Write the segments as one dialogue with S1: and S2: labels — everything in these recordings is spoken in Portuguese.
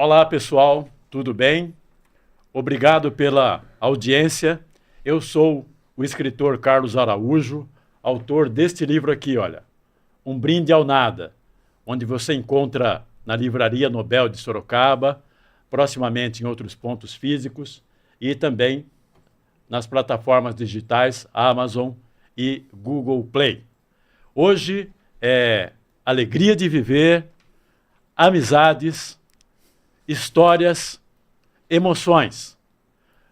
S1: Olá, pessoal, tudo bem? Obrigado pela audiência. Eu sou o escritor Carlos Araújo, autor deste livro aqui, olha, Um Brinde ao Nada, onde você encontra na Livraria Nobel de Sorocaba, proximamente em outros pontos físicos e também nas plataformas digitais Amazon e Google Play. Hoje é alegria de viver, amizades, histórias, emoções.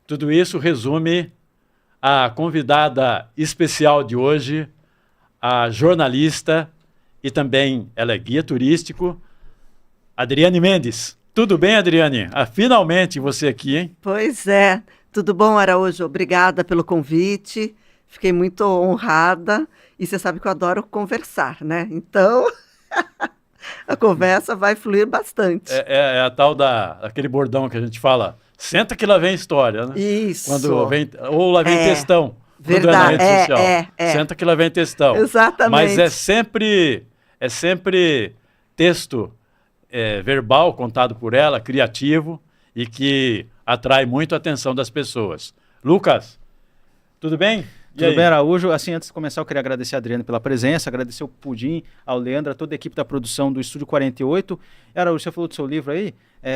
S1: Tudo isso resume a convidada especial de hoje, a jornalista e também ela é guia turístico, Adriane Mendes. Tudo bem, Adriane? Finalmente você aqui, hein?
S2: Pois é. Tudo bom, Araújo? Obrigada pelo convite. Fiquei muito honrada. E você sabe que eu adoro conversar, né? Então, a conversa vai fluir bastante.
S1: É a tal daquele bordão que a gente fala, senta que lá vem história, né?
S2: Isso.
S1: Ou lá vem textão.
S2: Verdade.
S1: Na rede social. Senta que lá vem textão.
S2: Exatamente.
S1: Mas é sempre texto verbal contado por ela, criativo e que atrai muito a atenção das pessoas. Lucas, tudo bem?
S3: Tudo bem, Araújo? Assim, antes de começar, eu queria agradecer a Adriane pela presença, agradecer o Pudim, ao Leandro, a toda a equipe da produção do Estúdio 48. Araújo, você falou do seu livro aí,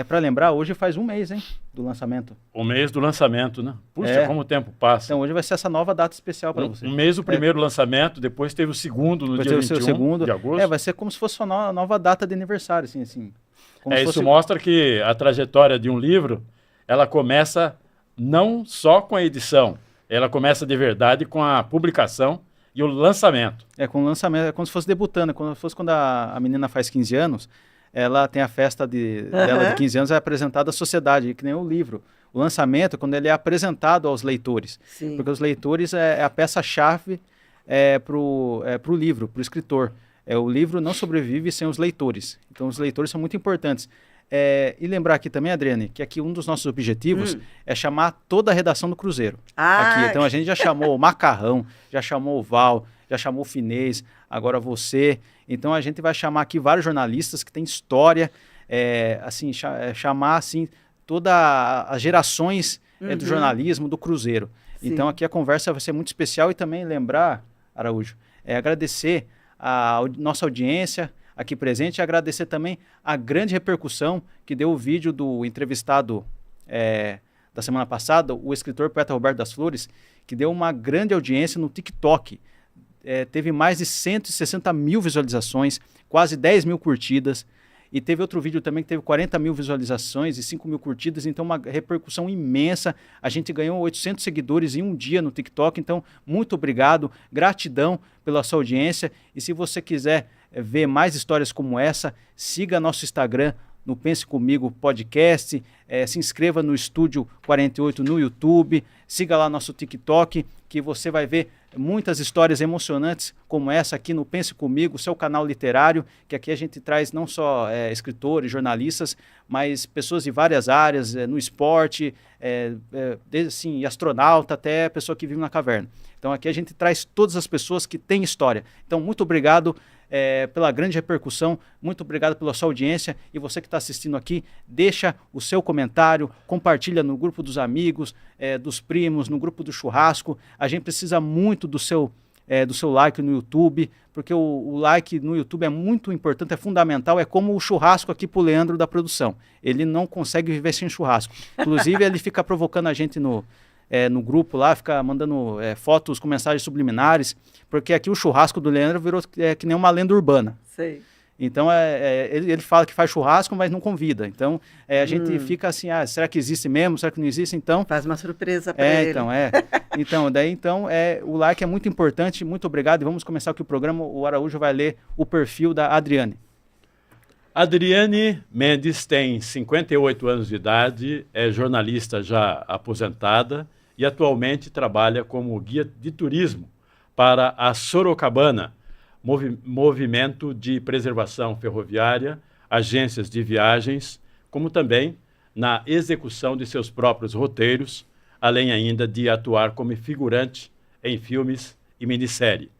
S3: para lembrar, hoje faz um mês, hein, do lançamento.
S1: Um mês do lançamento, né? Puxa, como o tempo passa.
S3: Então, hoje vai ser essa nova data especial para você.
S1: Um mês o primeiro lançamento, depois teve o segundo no dia 21 de agosto.
S3: Vai ser como se fosse uma nova data de aniversário, assim.
S1: Isso mostra que a trajetória de um livro, ela começa não só com a edição, ela começa de verdade com a publicação e o lançamento.
S3: Com o lançamento, é como se fosse debutando, como se fosse quando a menina faz 15 anos, ela tem a festa dela de 15 anos, é apresentada à sociedade, que nem o livro. O lançamento é quando ele é apresentado aos leitores.
S2: Sim.
S3: Porque os leitores é a peça-chave para o livro, para o escritor. O livro não sobrevive sem os leitores. Então, os leitores são muito importantes. E lembrar aqui também, Adriane, que aqui um dos nossos objetivos é chamar toda a redação do Cruzeiro. Aqui. Então a gente já chamou o Macarrão, já chamou o Val, já chamou o Finês, agora você. Então a gente vai chamar aqui vários jornalistas que têm história, chamar assim, todas as gerações do jornalismo do Cruzeiro. Sim. Então aqui a conversa vai ser muito especial e também lembrar, Araújo, agradecer a nossa audiência aqui presente e agradecer também a grande repercussão que deu o vídeo do entrevistado da semana passada, o escritor poeta Roberto das Flores, que deu uma grande audiência no TikTok. Teve mais de 160 mil visualizações, quase 10 mil curtidas, e teve outro vídeo também que teve 40 mil visualizações e 5 mil curtidas, então uma repercussão imensa. A gente ganhou 800 seguidores em um dia no TikTok, então muito obrigado, gratidão pela sua audiência, e se você quiser ver mais histórias como essa, siga nosso Instagram no Pense Comigo Podcast, se inscreva no Estúdio 48 no YouTube, siga lá nosso TikTok, que você vai ver muitas histórias emocionantes como essa aqui no Pense Comigo, seu canal literário, que aqui a gente traz não só escritores, jornalistas, mas pessoas de várias áreas, no esporte, desde assim, astronauta até pessoa que vive na caverna. Então aqui a gente traz todas as pessoas que têm história. Então muito obrigado pela grande repercussão, muito obrigado pela sua audiência, e você que está assistindo aqui, deixa o seu comentário, compartilha no grupo dos amigos, dos primos, no grupo do churrasco. A gente precisa muito do seu like no YouTube, porque o like no YouTube é muito importante, é fundamental, é como o churrasco aqui para o Leandro da produção. Ele não consegue viver sem churrasco. Inclusive, ele fica provocando a gente no grupo lá, fica mandando fotos com mensagens subliminares, porque aqui o churrasco do Leandro virou que nem uma lenda urbana.
S2: Sei.
S3: Então, ele fala que faz churrasco, mas não convida. Então, a gente fica assim, será que existe mesmo? Será que não existe? Então...
S2: Faz uma surpresa para ele.
S3: Então, o like é muito importante. Muito obrigado. E vamos começar aqui o programa. O Araújo vai ler o perfil da Adriane.
S1: Adriane Mendes tem 58 anos de idade, é jornalista já aposentada e atualmente trabalha como guia de turismo para a Sorocabana, movimento de preservação ferroviária, agências de viagens, como também na execução de seus próprios roteiros, além ainda de atuar como figurante em filmes e minissérie.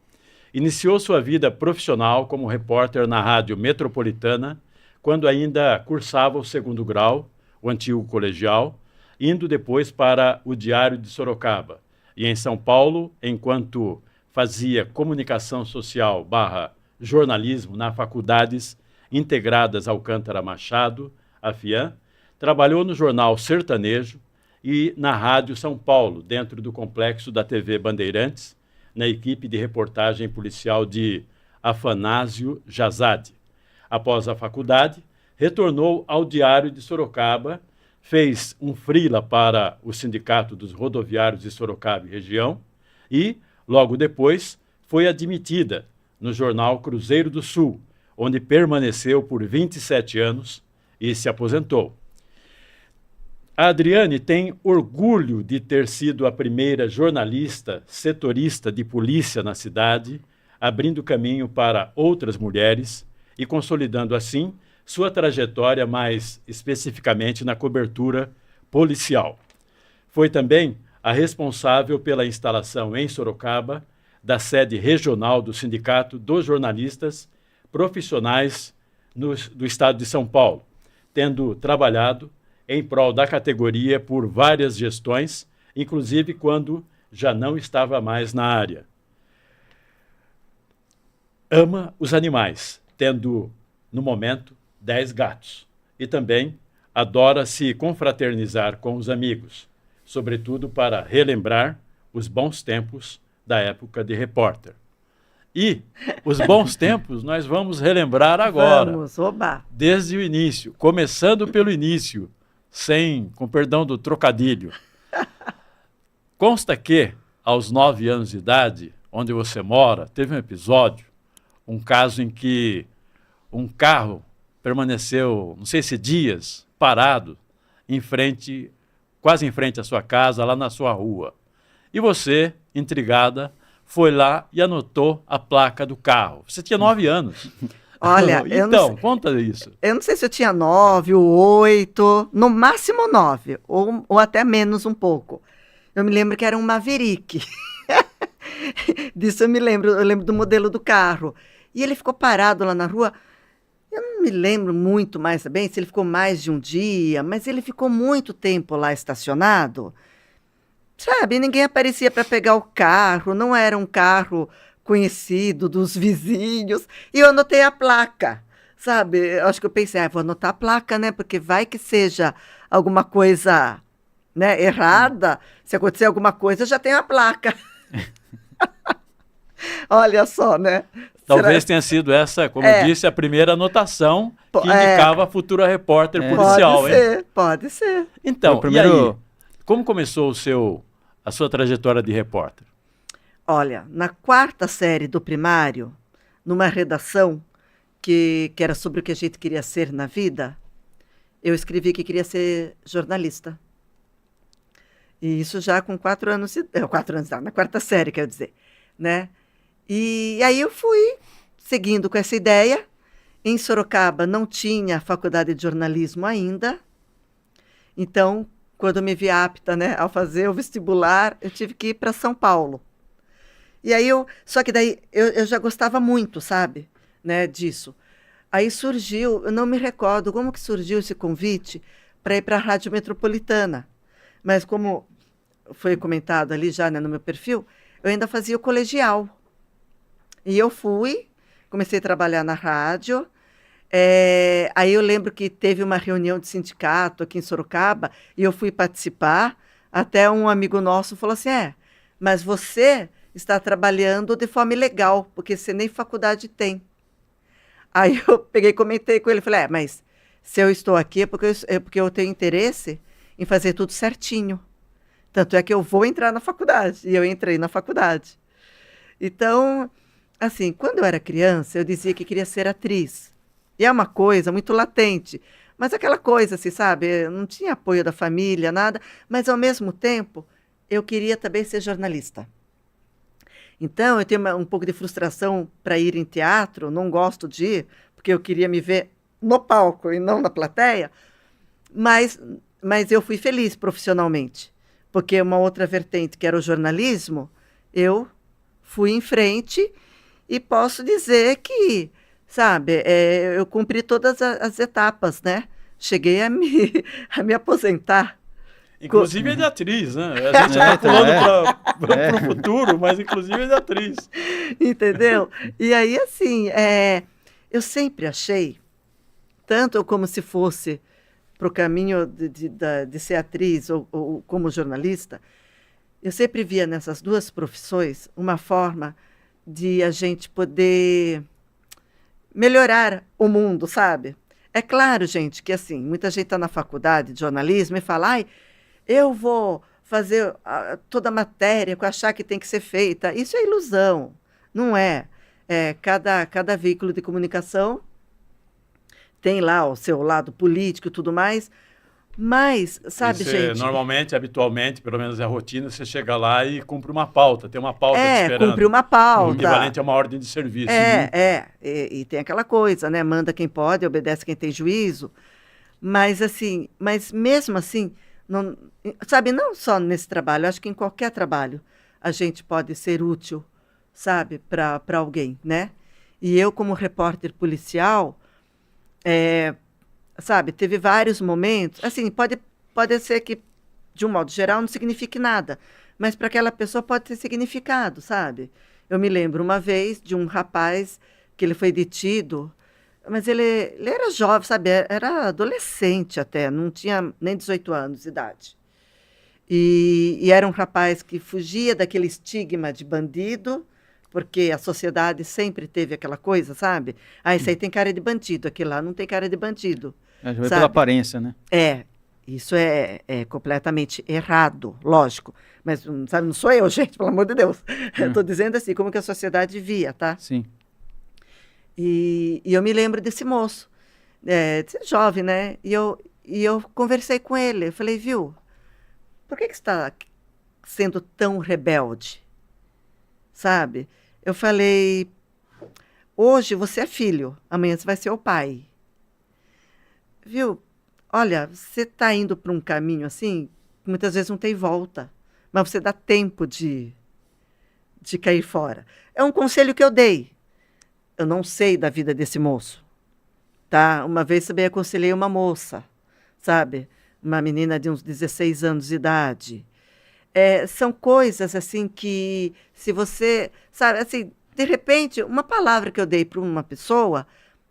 S1: Iniciou sua vida profissional como repórter na Rádio Metropolitana, quando ainda cursava o segundo grau, o antigo colegial, indo depois para o Diário de Sorocaba. E em São Paulo, enquanto fazia comunicação social / jornalismo nas faculdades integradas Alcântara Machado, a FIAM, trabalhou no jornal Sertanejo e na Rádio São Paulo, dentro do complexo da TV Bandeirantes, na equipe de reportagem policial de Afanásio Jazade. Após a faculdade, retornou ao Diário de Sorocaba, fez um freela para o Sindicato dos Rodoviários de Sorocaba e região e, logo depois, foi admitida no jornal Cruzeiro do Sul, onde permaneceu por 27 anos e se aposentou. A Adriane tem orgulho de ter sido a primeira jornalista setorista de polícia na cidade, abrindo caminho para outras mulheres e consolidando assim sua trajetória mais especificamente na cobertura policial. Foi também a responsável pela instalação em Sorocaba da sede regional do Sindicato dos Jornalistas Profissionais do Estado de São Paulo, tendo trabalhado em prol da categoria por várias gestões, inclusive quando já não estava mais na área. Ama os animais, tendo, no momento, 10 gatos. E também adora se confraternizar com os amigos, sobretudo para relembrar os bons tempos da época de repórter. E os bons tempos nós vamos relembrar agora.
S2: Vamos, oba!
S1: Desde o início, começando pelo início, com perdão do trocadilho. Consta que, aos 9 anos de idade, onde você mora, teve um episódio, um caso em que um carro permaneceu, não sei se dias, parado, quase em frente à sua casa, lá na sua rua. E você, intrigada, foi lá e anotou a placa do carro. Você tinha 9 anos.
S2: Olha,
S1: então, conta isso.
S2: Eu não sei se eu tinha 9 ou 8, no máximo 9, ou até menos um pouco. Eu me lembro que era um Maverick. Disso eu lembro do modelo do carro. E ele ficou parado lá na rua. Eu não me lembro muito mais bem se ele ficou mais de um dia, mas ele ficou muito tempo lá estacionado. Sabe, ninguém aparecia para pegar o carro, não era um carro conhecido dos vizinhos, e eu anotei a placa, sabe? Eu acho que eu pensei, vou anotar a placa, né? Porque vai que seja alguma coisa, né, errada, se acontecer alguma coisa, já tem a placa. Olha só, né?
S1: Talvez tenha sido essa, como eu disse, a primeira anotação que indicava a futura repórter policial, hein?
S2: Pode ser.
S1: Então, e aí, como começou a sua trajetória de repórter?
S2: Olha, na 4ª série do primário, numa redação que era sobre o que a gente queria ser na vida, eu escrevi que queria ser jornalista. E isso já com 4 anos, na 4ª série, quero dizer, né? E aí eu fui seguindo com essa ideia. Em Sorocaba não tinha faculdade de jornalismo ainda, então, quando eu me vi apta, né, ao fazer o vestibular, eu tive que ir para São Paulo. E aí só que daí eu já gostava muito, sabe, né, disso. Aí surgiu, eu não me recordo como que surgiu esse convite para ir para a Rádio Metropolitana. Mas como foi comentado ali já, né, no meu perfil, eu ainda fazia o colegial. E eu comecei a trabalhar na rádio. Aí eu lembro que teve uma reunião de sindicato aqui em Sorocaba e eu fui participar. Até um amigo nosso falou assim, mas você está trabalhando de forma ilegal, porque você nem faculdade tem. Aí eu peguei e comentei com ele, falei, mas se eu estou aqui é porque eu tenho interesse em fazer tudo certinho. Tanto é que eu vou entrar na faculdade. E eu entrei na faculdade. Então, assim, quando eu era criança, eu dizia que queria ser atriz. E é uma coisa muito latente. Mas aquela coisa, assim, sabe? Eu não tinha apoio da família, nada. Mas, ao mesmo tempo, eu queria também ser jornalista. Então, eu tenho um pouco de frustração para ir em teatro. Não gosto de ir, porque eu queria me ver no palco e não na plateia. Mas eu fui feliz profissionalmente. Porque uma outra vertente, que era o jornalismo, eu fui em frente e posso dizer que sabe, eu cumpri todas as etapas, né? Cheguei a me, a me aposentar.
S1: Inclusive é de atriz, né? A gente está pulando para o futuro, mas inclusive é de atriz.
S2: Entendeu? E aí, assim, eu sempre achei, tanto como se fosse para o caminho de ser atriz ou como jornalista, eu sempre via nessas duas profissões uma forma de a gente poder melhorar o mundo, sabe? É claro, gente, que assim, muita gente está na faculdade de jornalismo e fala, ai, eu vou fazer toda a matéria que eu achar que tem que ser feita. Isso é ilusão, não é? Cada veículo de comunicação tem lá o seu lado político e tudo mais, mas, sabe, gente...
S1: Normalmente, habitualmente, pelo menos é a rotina, você chega lá e cumpre uma pauta, tem uma pauta te esperando.
S2: Cumpre uma pauta.
S1: O equivalente a uma ordem de serviço.
S2: E tem aquela coisa, né? Manda quem pode, obedece quem tem juízo. Mas, assim, mesmo assim, não, sabe, não só nesse trabalho, acho que em qualquer trabalho a gente pode ser útil, sabe, para alguém, né? E eu, como repórter policial, sabe, teve vários momentos, assim, pode ser que, de um modo geral, não signifique nada, mas para aquela pessoa pode ter significado, sabe? Eu me lembro uma vez de um rapaz que ele foi detido, mas ele era jovem, sabe? Era adolescente até, não tinha nem 18 anos de idade. E era um rapaz que fugia daquele estigma de bandido, porque a sociedade sempre teve aquela coisa, sabe? Ah, esse aí tem cara de bandido, aquele lá não tem cara de bandido.
S3: Já vai pela aparência, né?
S2: Isso é completamente errado, lógico. Mas, sabe, não sou eu, gente, pelo amor de Deus. Estou dizendo assim, como que a sociedade via, tá?
S3: Sim.
S2: E eu me lembro desse moço, jovem, né? E eu conversei com ele, eu falei, viu, por que você está sendo tão rebelde? Sabe? Eu falei, hoje você é filho, amanhã você vai ser o pai. Viu? Olha, você está indo para um caminho assim, que muitas vezes não tem volta, mas você dá tempo de cair fora. É um conselho que eu dei. Eu não sei da vida desse moço, tá? Uma vez também aconselhei uma moça, sabe? Uma menina de uns 16 anos de idade. São coisas, assim, que se você... Sabe, assim, de repente, uma palavra que eu dei para uma pessoa,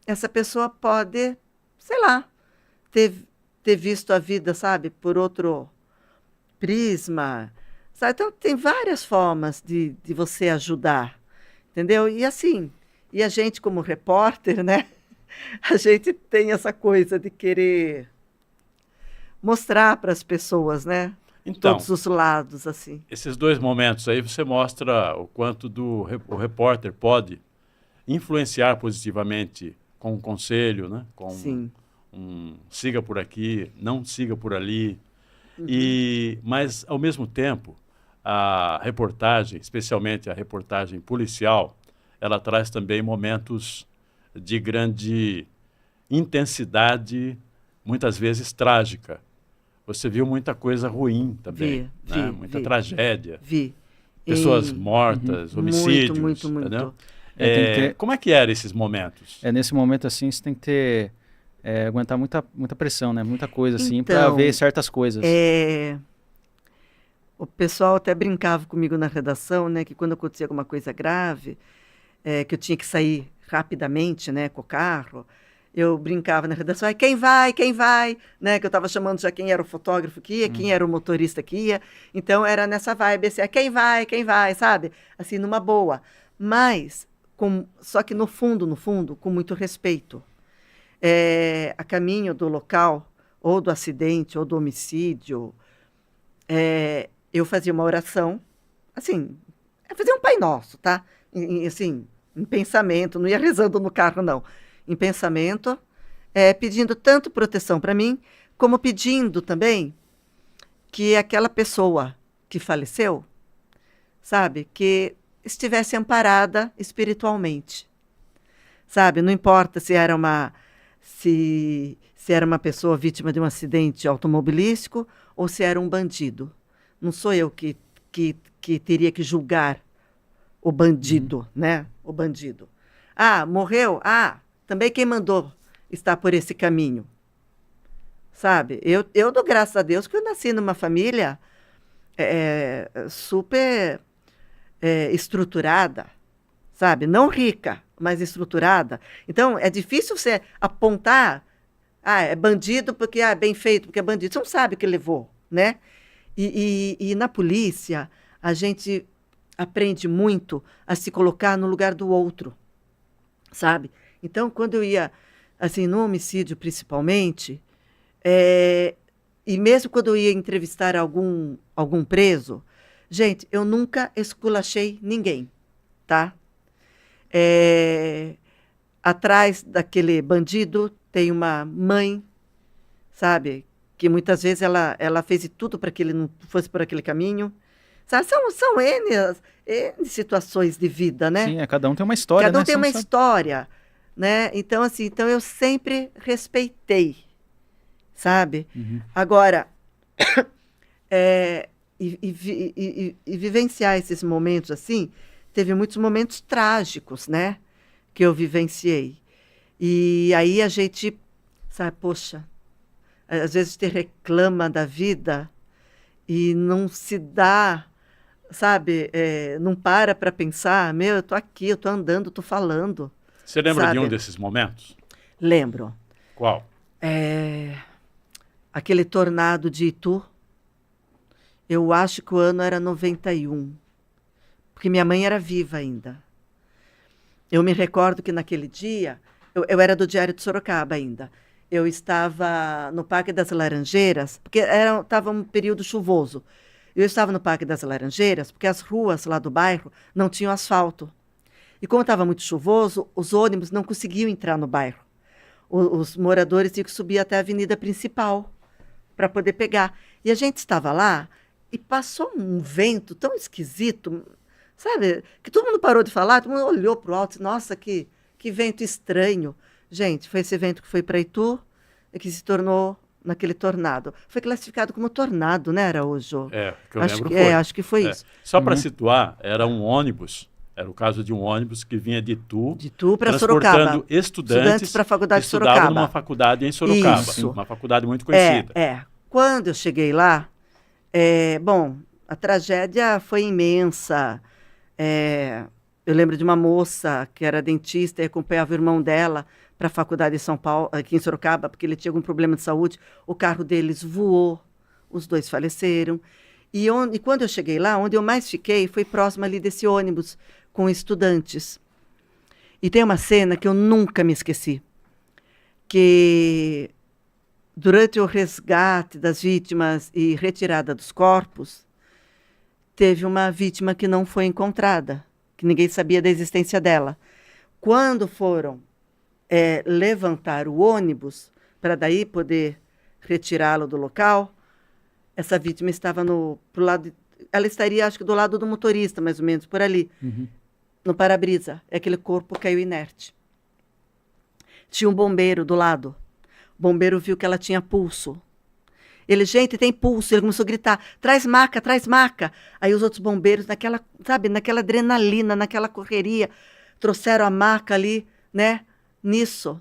S2: essa pessoa pode, sei lá, ter visto a vida, sabe, por outro prisma. Sabe? Então, tem várias formas de você ajudar, entendeu? E assim... E a gente, como repórter, né? A gente tem essa coisa de querer mostrar para as pessoas, né?
S1: Então,
S2: todos os lados, assim.
S1: Esses dois momentos aí você mostra o quanto o repórter pode influenciar positivamente com um conselho, né? Com
S2: Sim.
S1: Siga por aqui, não siga por ali.
S2: Uhum.
S1: Mas, ao mesmo tempo, a reportagem, especialmente a reportagem policial, ela traz também momentos de grande intensidade, muitas vezes trágica. Você viu muita coisa ruim também, né? Muita tragédia.
S2: Vi.
S1: Pessoas mortas, homicídios.
S2: Muito.
S1: Entendeu?
S3: Ter...
S1: Como é que eram esses momentos?
S3: Nesse momento, assim, você tem que ter... aguentar muita pressão, né? Muita coisa, assim,
S2: Então,
S3: para ver certas coisas.
S2: O pessoal até brincava comigo na redação, né? Que quando acontecia alguma coisa grave... que eu tinha que sair rapidamente, né, com o carro, eu brincava na redação, quem vai, né, que eu estava chamando já quem era o fotógrafo que ia, quem era o motorista que ia, então era nessa vibe, assim, quem vai, sabe, assim, numa boa, mas, só que no fundo, com muito respeito, a caminho do local, ou do acidente, ou do homicídio, eu fazia uma oração, assim, eu fazia um Pai Nosso, tá, assim, em pensamento, não ia rezando no carro, não. Em pensamento, pedindo tanto proteção para mim, como pedindo também que aquela pessoa que faleceu, sabe, que estivesse amparada espiritualmente. Sabe, não importa se era uma pessoa vítima de um acidente automobilístico ou se era um bandido. Não sou eu que teria que julgar o bandido, né? O bandido. Ah, morreu? Ah, também quem mandou estar por esse caminho, sabe? Eu dou graças a Deus que eu nasci numa família super estruturada, sabe? Não rica, mas estruturada. Então, é difícil você apontar, é bandido porque é bem feito, porque é bandido. Você não sabe o que levou, né? E na polícia, a gente aprende muito a se colocar no lugar do outro, sabe? Então, quando eu ia, assim, no homicídio principalmente, e mesmo quando eu ia entrevistar algum preso, gente, eu nunca esculachei ninguém, tá? Atrás daquele bandido tem uma mãe, sabe? Que muitas vezes ela fez de tudo para que ele não fosse por aquele caminho. Sabe? São N situações de vida, né?
S3: Sim, cada um tem uma história,
S2: Cada um
S3: né?
S2: tem uma história, né? Então, assim, então eu sempre respeitei, sabe?
S3: Uhum.
S2: Agora, vivenciar esses momentos assim, teve muitos momentos trágicos, né? Que eu vivenciei. E aí a gente, sabe, poxa, às vezes te reclama da vida e não se dá, sabe, não para pensar, eu tô aqui, eu tô andando, tô falando.
S1: Você lembra
S2: sabe?
S1: de um desses momentos?
S2: Lembro.
S1: Qual?
S2: Aquele tornado de Itu, eu acho que o ano era 91, porque minha mãe era viva ainda. Eu me recordo que naquele dia, eu era do Diário de Sorocaba ainda, eu estava no Parque das Laranjeiras, porque estava um período chuvoso. Eu estava no Parque das Laranjeiras, porque as ruas lá do bairro não tinham asfalto. E como estava muito chuvoso, os ônibus não conseguiam entrar no bairro. Os moradores tinham que subir até a avenida principal para poder pegar. E a gente estava lá e passou um vento tão esquisito, sabe? Que todo mundo parou de falar, todo mundo olhou para o alto e disse, nossa, que vento estranho. Gente, foi esse vento que foi para Itu e que se tornou naquele tornado. Foi classificado como tornado, né, Araújo?
S1: Que eu lembro foi.
S2: Acho que foi isso.
S1: Só para situar, era um ônibus, era o caso de um ônibus que vinha de Itu
S2: para Sorocaba.
S1: Transportando estudantes
S2: para a faculdade
S1: que
S2: de Sorocaba.
S1: estudavam numa faculdade em Sorocaba,
S2: Isso.
S1: uma faculdade muito conhecida.
S2: Quando eu cheguei lá, bom, a tragédia foi imensa. Eu lembro de uma moça que era dentista e acompanhava o irmão dela para a faculdade em São Paulo, aqui em Sorocaba, porque ele tinha algum problema de saúde. O carro deles voou, os dois faleceram. E quando eu cheguei lá, onde eu mais fiquei foi próximo ali desse ônibus com estudantes. E tem uma cena que eu nunca me esqueci, que durante o resgate das vítimas e retirada dos corpos, teve uma vítima que não foi encontrada, que ninguém sabia da existência dela. Quando foram levantar o ônibus, para daí poder retirá-lo do local, essa vítima estava pro lado, ela estaria, acho que do lado do motorista, mais ou menos, por ali, no para-brisa. Aquele corpo caiu inerte. Tinha um bombeiro do lado. O bombeiro viu que ela tinha pulso. Ele, gente, tem pulso. Ele começou a gritar, traz maca, traz maca. Aí os outros bombeiros, naquela adrenalina, naquela correria, trouxeram a maca ali, né? Nisso,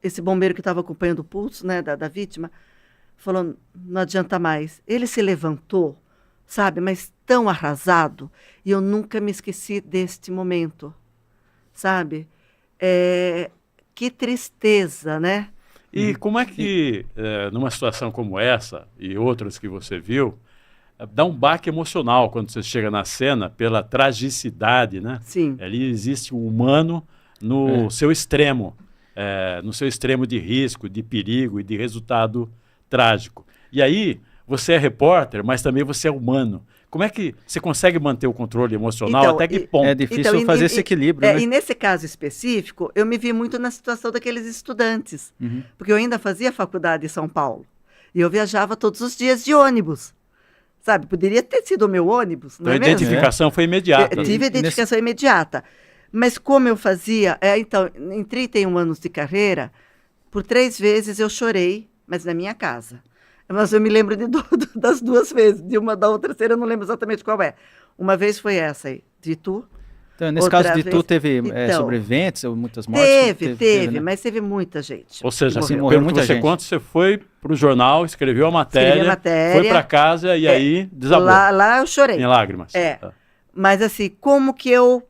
S2: esse bombeiro que estava acompanhando o pulso, né, da vítima, falou, não adianta mais. Ele se levantou, sabe, mas tão arrasado, e eu nunca me esqueci deste momento, sabe? Que tristeza, né?
S1: E como é que, numa situação como essa, e outras que você viu, dá um baque emocional quando você chega na cena pela tragicidade, né?
S2: Sim.
S1: Ali existe o humano no seu extremo, no seu extremo de risco, de perigo e de resultado trágico. E aí, você é repórter, mas também você é humano. Como é que você consegue manter o controle emocional? Até que ponto?
S3: É difícil fazer esse equilíbrio, né?
S2: E nesse caso específico, eu me vi muito na situação daqueles estudantes, porque eu ainda fazia faculdade em São Paulo. E eu viajava todos os dias de ônibus. Sabe, poderia ter sido o meu ônibus, não é mesmo?
S1: A identificação foi imediata.
S2: Eu tive a identificação imediata. Mas como eu fazia... então, em 31 anos de carreira, por 3 vezes eu chorei, mas na minha casa. Mas eu me lembro das 2 vezes. Da outra terceira eu não lembro exatamente qual é. Uma vez foi essa aí, de Itu.
S3: Então, nesse
S2: outra
S3: caso de
S2: vez.
S3: tu, teve
S2: Então,
S3: sobreviventes ou muitas mortes?
S2: Teve,
S3: né?
S2: mas teve muita gente.
S1: Ou seja,
S3: Assim,
S1: pelo
S3: morreu
S1: que
S3: muita
S1: você
S3: gente.
S1: conta, você foi para o jornal, escreveu a
S2: Escrevi a
S1: matéria,
S2: matéria.
S1: foi para casa e aí desabou
S2: Lá eu chorei.
S1: em lágrimas.
S2: É.
S1: Tá.
S2: Mas assim, como que eu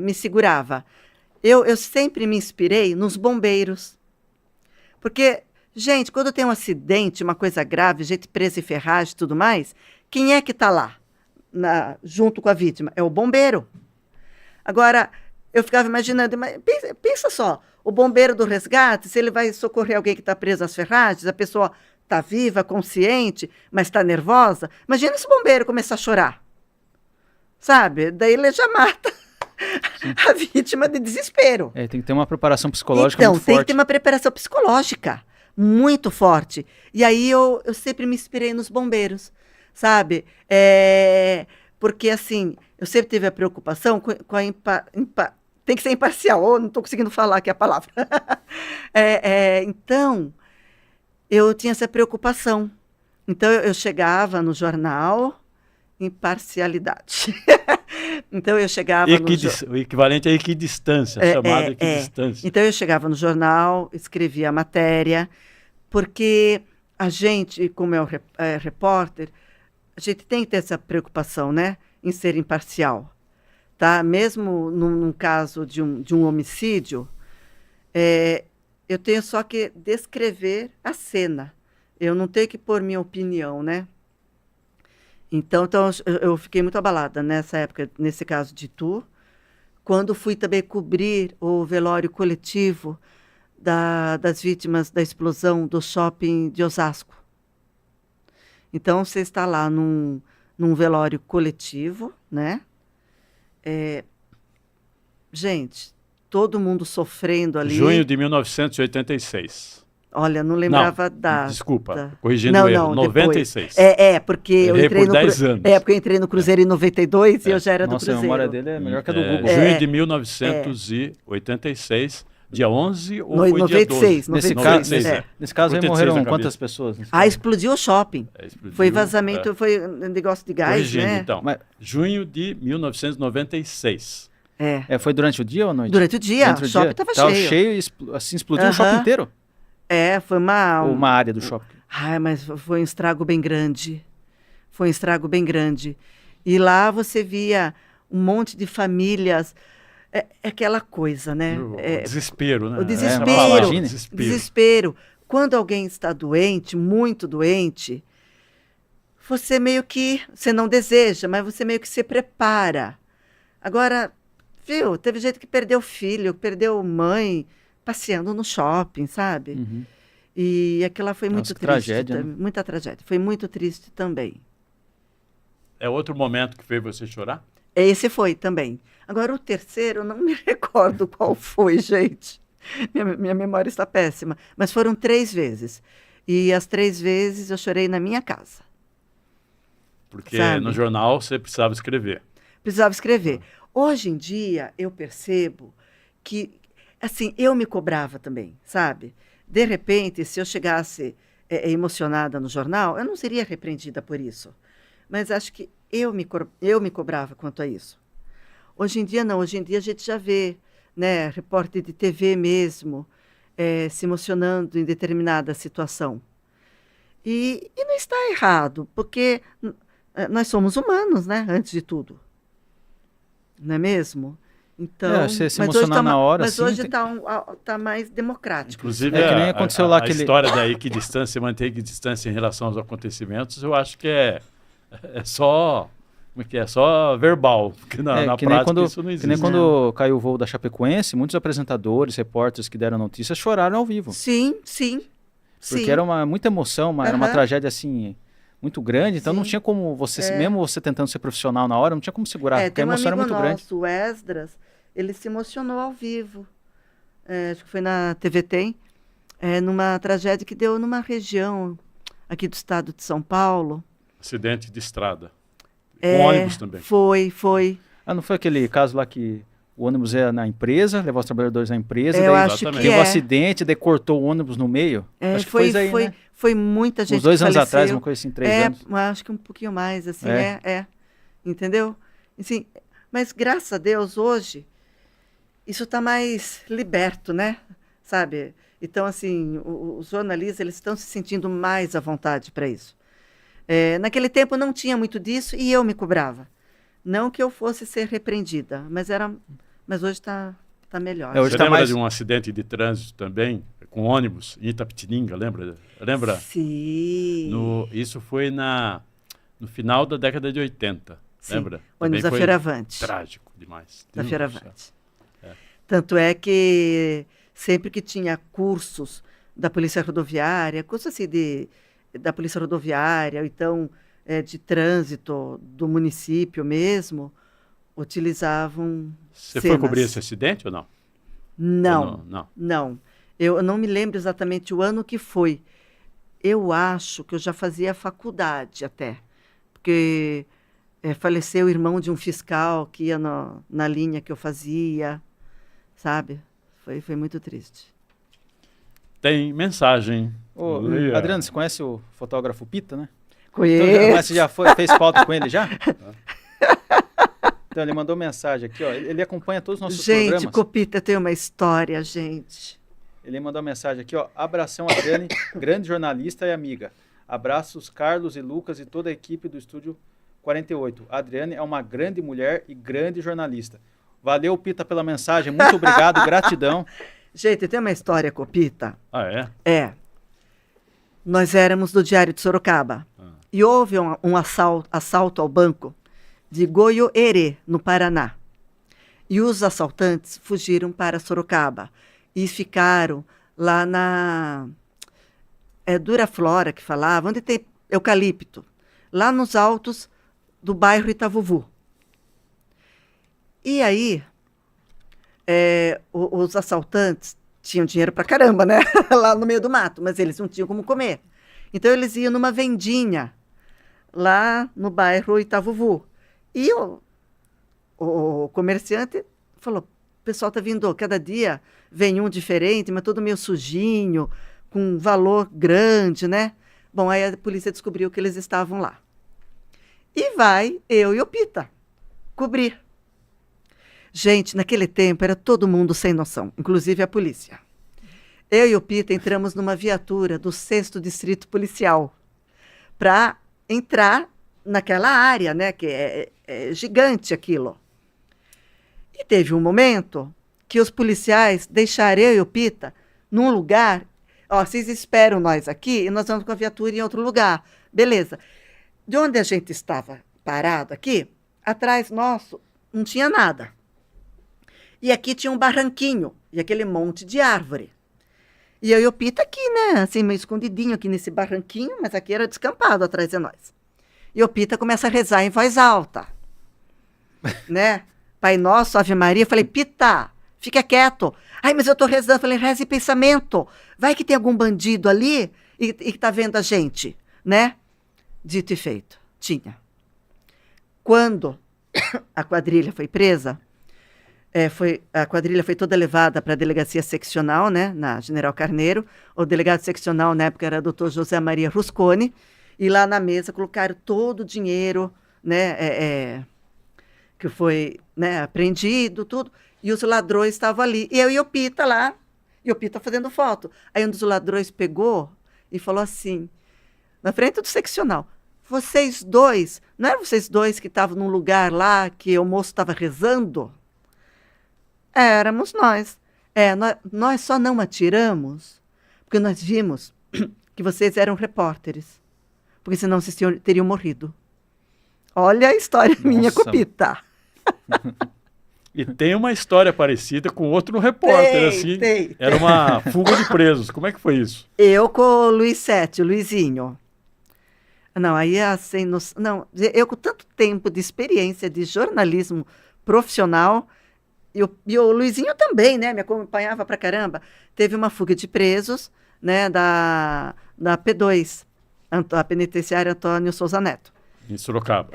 S2: me segurava? Eu sempre me inspirei nos bombeiros. Porque, gente, quando tem um acidente, uma coisa grave, gente presa em ferragem e tudo mais, quem é que está lá, junto com a vítima? É o bombeiro. Agora, eu ficava imaginando, mas pensa só, o bombeiro do resgate, se ele vai socorrer alguém que está preso às ferragens, a pessoa está viva, consciente, mas está nervosa, imagina se o bombeiro começar a chorar. Sabe? Daí ele já mata a vítima de desespero.
S3: Tem que ter uma preparação psicológica
S2: Então,
S3: muito
S2: tem
S3: forte.
S2: que ter uma preparação psicológica muito forte. E aí eu sempre me inspirei nos bombeiros, sabe? Porque, assim, eu sempre tive a preocupação com a tem que ser imparcial, não estou conseguindo falar aqui a palavra. Então, eu tinha essa preocupação. Então, eu chegava no jornal, imparcialidade. Então, eu chegava
S1: O equivalente a equidistância, chamada equidistância.
S2: Então, eu chegava no jornal, escrevia a matéria, porque a gente, como é repórter, a gente tem que ter essa preocupação, né, em ser imparcial. Tá? Mesmo num caso de um homicídio, eu tenho só que descrever a cena. Eu não tenho que pôr minha opinião, né? Então eu fiquei muito abalada nessa época, nesse caso de Tu, quando fui também cobrir o velório coletivo das vítimas da explosão do shopping de Osasco. Então, você está lá num velório coletivo, né? Gente, todo mundo sofrendo ali.
S1: Junho de 1986.
S2: Olha, não lembrava a data.
S1: Desculpa, corrigindo o erro, 96.
S2: Porque eu entrei
S1: por 10 anos.
S2: Porque eu entrei no Cruzeiro em 92 e eu já era do Cruzeiro.
S3: Nossa, a memória dele é melhor que a do Google.
S1: Junho de 1986, dia 11 ou foi
S2: 96,
S1: dia 12?
S2: 96.
S3: Nesse caso aí
S1: 86
S3: morreram
S1: na
S3: quantas
S1: cabeça.
S3: pessoas?
S2: Explodiu o shopping.
S1: Explodiu,
S2: Foi vazamento, foi um negócio de gás,
S1: corrigindo,
S2: né?
S1: então. Junho de 1996.
S3: Foi durante o dia ou à noite?
S2: Durante o dia, o shopping estava cheio.
S3: Cheio e assim, explodiu o shopping inteiro?
S2: Foi
S3: Ou uma área do shopping?
S2: Mas foi um estrago bem grande. Foi um estrago bem grande. E lá você via um monte de famílias. Aquela coisa, né?
S1: O desespero, né?
S2: O desespero. Desespero. Quando alguém está doente, muito doente, você meio que, você não deseja, mas você meio que se prepara. Agora, viu, teve gente que perdeu filho, perdeu mãe, passeando no shopping, sabe?
S3: Uhum.
S2: E aquela foi muito triste.
S3: Tragédia, né?
S2: Muita tragédia. Foi muito triste também.
S1: É outro momento que fez você chorar?
S2: Esse foi também. Agora, o terceiro, eu não me recordo qual foi, gente. Minha memória está péssima. Mas foram 3 vezes. E as 3 vezes eu chorei na minha casa.
S1: Porque
S2: sabe?
S1: no jornal você precisava escrever.
S2: Precisava escrever. Hoje em dia, eu percebo que, assim, eu me cobrava também, sabe? De repente, se eu chegasse emocionada no jornal, eu não seria repreendida por isso. Mas acho que eu me cobrava quanto a isso. Hoje em dia, não. Hoje em dia, a gente já vê, né, repórter de TV mesmo, se emocionando em determinada situação. E não está errado, porque nós somos humanos, né, antes de tudo. Não é mesmo? Então,
S3: você se emocionar na hora,
S2: mas
S3: assim,
S2: hoje está mais democrático.
S1: Inclusive,
S3: que nem aconteceu lá
S1: a história da equidistância, manter equidistância em relação aos acontecimentos, eu acho que é só... Como é que é? Só verbal, porque na prática isso não existe.
S3: Que nem quando caiu o voo da Chapecoense, muitos apresentadores, repórteres que deram notícias choraram ao vivo.
S2: Sim.
S3: Porque era muita emoção, era uma tragédia assim... muito grande, então não tinha como você, mesmo você tentando ser profissional na hora, não tinha como segurar, porque a emoção era muito grande.
S2: O Esdras, ele se emocionou ao vivo, acho que foi na TV Tem, numa tragédia que deu numa região aqui do estado de São Paulo.
S1: Acidente de estrada, com ônibus também.
S2: Foi.
S3: Não foi aquele caso lá que o ônibus ia na empresa, levar os trabalhadores na empresa,
S2: eu
S3: daí
S2: acho que
S3: teve um acidente, daí cortou o ônibus no meio? Acho que foi isso aí, né?
S2: Foi muita gente
S3: uns 2 anos
S2: faleceu.
S3: atrás, uma coisa assim, 3 anos.
S2: Acho que um pouquinho mais, assim, entendeu? Assim, Mas, graças a Deus, hoje, isso está mais liberto, né? Sabe? Então, assim, os jornalistas eles estão se sentindo mais à vontade para isso. Naquele tempo não tinha muito disso e eu me cobrava. Não que eu fosse ser repreendida, mas hoje está melhor.
S3: Hoje
S1: Você
S3: tá
S1: lembra
S3: mais-
S1: de um acidente de trânsito também, com ônibus, em Itapetininga, lembra? Lembra?
S2: Sim.
S1: Isso foi no final da década de 80,
S2: Sim.
S1: lembra?
S2: Ônibus
S1: Também
S2: da
S1: foi
S2: Feiravante.
S1: trágico demais.
S2: Da
S1: Deus do
S2: Feiravante.
S1: céu.
S2: Tanto é que sempre que tinha cursos da Polícia Rodoviária, curso assim da Polícia Rodoviária, ou então de trânsito do município mesmo, utilizavam
S1: Você
S2: cenas.
S1: foi cobrir esse acidente ou não?
S2: Não,
S1: Ou não?
S2: não. Eu não me lembro exatamente o ano que foi. Eu acho que eu já fazia faculdade até, porque faleceu o irmão de um fiscal que ia na linha que eu fazia, sabe? Foi muito triste.
S1: Tem mensagem.
S3: Ô,
S1: Leia.
S3: Adriano, você conhece o fotógrafo Pita, né?
S2: Conheço.
S3: Mas você já fez pauta com ele já? Então, ele mandou mensagem aqui, ó. Ele acompanha todos os nossos
S2: Gente,
S3: programas.
S2: Copita tem uma história, gente.
S3: Ele mandou mensagem aqui, ó. Abração, Adriane, grande jornalista e amiga. Abraços, Carlos e Lucas e toda a equipe do Estúdio 48. A Adriane é uma grande mulher e grande jornalista. Valeu, Pita, pela mensagem. Muito obrigado, gratidão.
S2: Gente, tem uma história, Copita.
S1: Ah, é?
S2: Nós éramos do Diário de Sorocaba. E houve um assalto ao banco de Goiôerê, no Paraná. E os assaltantes fugiram para Sorocaba e ficaram lá na Duraflora, que falava, onde tem eucalipto, lá nos altos do bairro Itavuvu. E aí, os assaltantes tinham dinheiro pra caramba, né? Lá no meio do mato, mas eles não tinham como comer. Então, eles iam numa vendinha lá no bairro Itavuvu. E o comerciante falou, o pessoal está vindo, cada dia vem um diferente, mas todo meio sujinho, com um valor grande, né? Bom, aí a polícia descobriu que eles estavam lá. E vai eu e o Pita cobrir. Gente, naquele tempo era todo mundo sem noção, inclusive a polícia. Eu e o Pita entramos numa viatura do 6º Distrito Policial para entrar naquela área, né, que é gigante aquilo. E teve um momento que os policiais deixaram eu e o Pita num lugar, ó, vocês esperam nós aqui e nós vamos com a viatura em outro lugar. Beleza. De onde a gente estava parado aqui, atrás nosso não tinha nada. E aqui tinha um barranquinho e aquele monte de árvore. E eu e o Pita aqui, né, assim, meio escondidinho aqui nesse barranquinho, mas aqui era descampado atrás de nós. E o Pita começa a rezar em voz alta, né? Pai Nosso, Ave Maria. Eu falei, Pita, fica quieto. Ai, mas eu tô rezando. Eu falei, reza em pensamento. Vai que tem algum bandido ali e tá vendo a gente, né? Dito e feito. Tinha. Quando a quadrilha foi presa, a quadrilha foi toda levada para a delegacia seccional, né? Na General Carneiro. O delegado seccional, na época, era o doutor José Maria Rusconi. E lá na mesa colocaram todo o dinheiro, né, que foi, né, apreendido, tudo. E os ladrões estavam ali. E eu e o Pita lá, e o Pita fazendo foto. Aí um dos ladrões pegou e falou assim, na frente do seccional, vocês dois, não eram vocês dois que estavam num lugar lá que o moço estava rezando? Éramos nós. Nós só não atiramos porque nós vimos que vocês eram repórteres. Porque senão vocês teriam morrido. Olha a história minha, Copita.
S1: E tem uma história parecida com outro repórter, assim.
S2: Tem.
S1: Era uma fuga de presos. Como é que foi isso?
S2: Eu com o Luiz Sete, o Luizinho. Não, aí assim, não, eu com tanto tempo de experiência de jornalismo profissional, e o Luizinho também, né, me acompanhava pra caramba. Teve uma fuga de presos, né, da P2, a penitenciária Antônio Souza Neto.
S1: Em Sorocaba.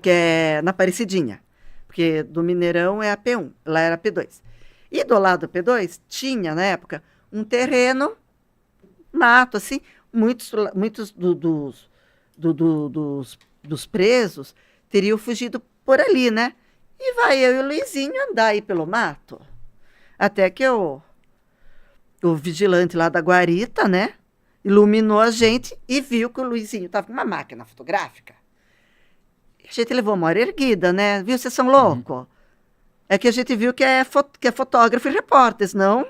S2: Que é na Aparecidinha. Porque do Mineirão é a P1, lá era a P2. E do lado da P2 tinha, na época, um terreno, mato, assim, muitos dos presos teriam fugido por ali, né? E vai eu e o Luizinho andar aí pelo mato. Até que o vigilante lá da guarita, né, iluminou a gente e viu que o Luizinho estava com uma máquina fotográfica. A gente levou uma hora erguida, né? Viu, vocês são loucos? É que a gente viu que é fotógrafo e repórter, não?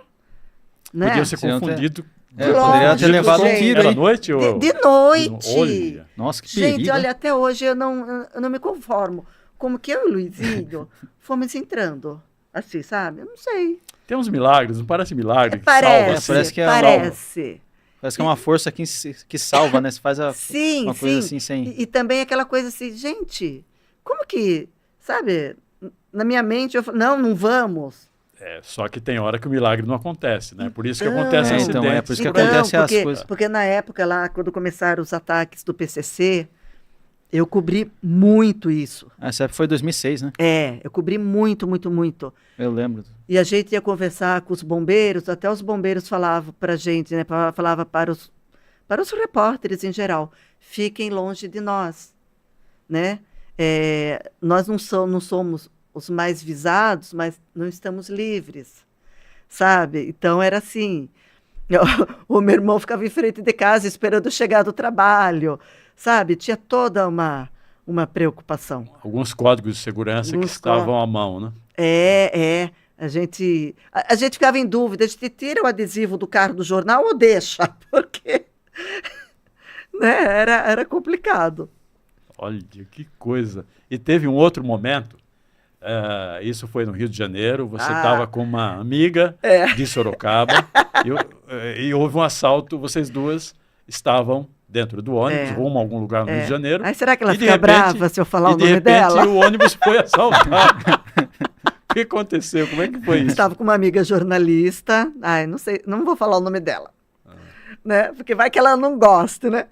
S2: Né?
S1: Podia ser
S3: Se não
S1: confundido.
S3: Poderia ter levado um tiro
S1: Era
S3: aí.
S1: noite? Ou...
S2: De noite.
S1: Olha.
S3: Nossa, que
S2: Gente,
S3: perigo.
S2: olha, até hoje eu não me conformo. Como que eu e o Luizinho fomos entrando, assim, sabe? Eu não sei.
S1: Tem uns milagres, não parece milagre? que
S2: Parece,
S1: salva,
S3: parece que é
S2: parece.
S3: Parece que é uma força que salva, né? Você faz
S2: Sim,
S3: uma coisa
S2: sim.
S3: assim sem...
S2: E também aquela coisa assim, gente, como que, sabe? Na minha mente eu falo, não vamos.
S1: É, só que tem hora que o milagre não acontece, né? Por isso que
S2: Então,
S1: acontece
S3: então,
S1: acidentes.
S3: por isso que
S1: por aí.
S3: acontece as
S2: porque,
S3: coisas.
S2: porque na época lá, quando começaram os ataques do PCC, eu cobri muito isso.
S3: Essa época foi 2006, né?
S2: Eu cobri muito, muito, muito.
S3: Eu lembro.
S2: E a gente ia conversar com os bombeiros, até os bombeiros falavam para a gente, né, falava para os repórteres em geral, fiquem longe de nós, né? Nós não somos os mais visados, mas não estamos livres, sabe? Então era assim, o meu irmão ficava em frente de casa esperando chegar do trabalho, sabe? Tinha toda uma preocupação.
S1: Alguns códigos de segurança que estavam à mão, né?
S2: A gente ficava em dúvida, a gente tira o adesivo do carro do jornal ou deixa? Porque né, era complicado.
S1: Olha, que coisa. E teve um outro momento, isso foi no Rio de Janeiro, você estava com uma amiga de Sorocaba e houve um assalto, vocês duas estavam dentro do ônibus, rumo a algum lugar no Rio de Janeiro.
S2: Aí será que ela
S1: e,
S2: fica brava se eu falar o nome dela?
S1: E de repente o ônibus foi assaltado. O que aconteceu? Como é que foi isso?
S2: Estava com uma amiga jornalista, não sei, não vou falar o nome dela, né? Porque vai que ela não gosta, né?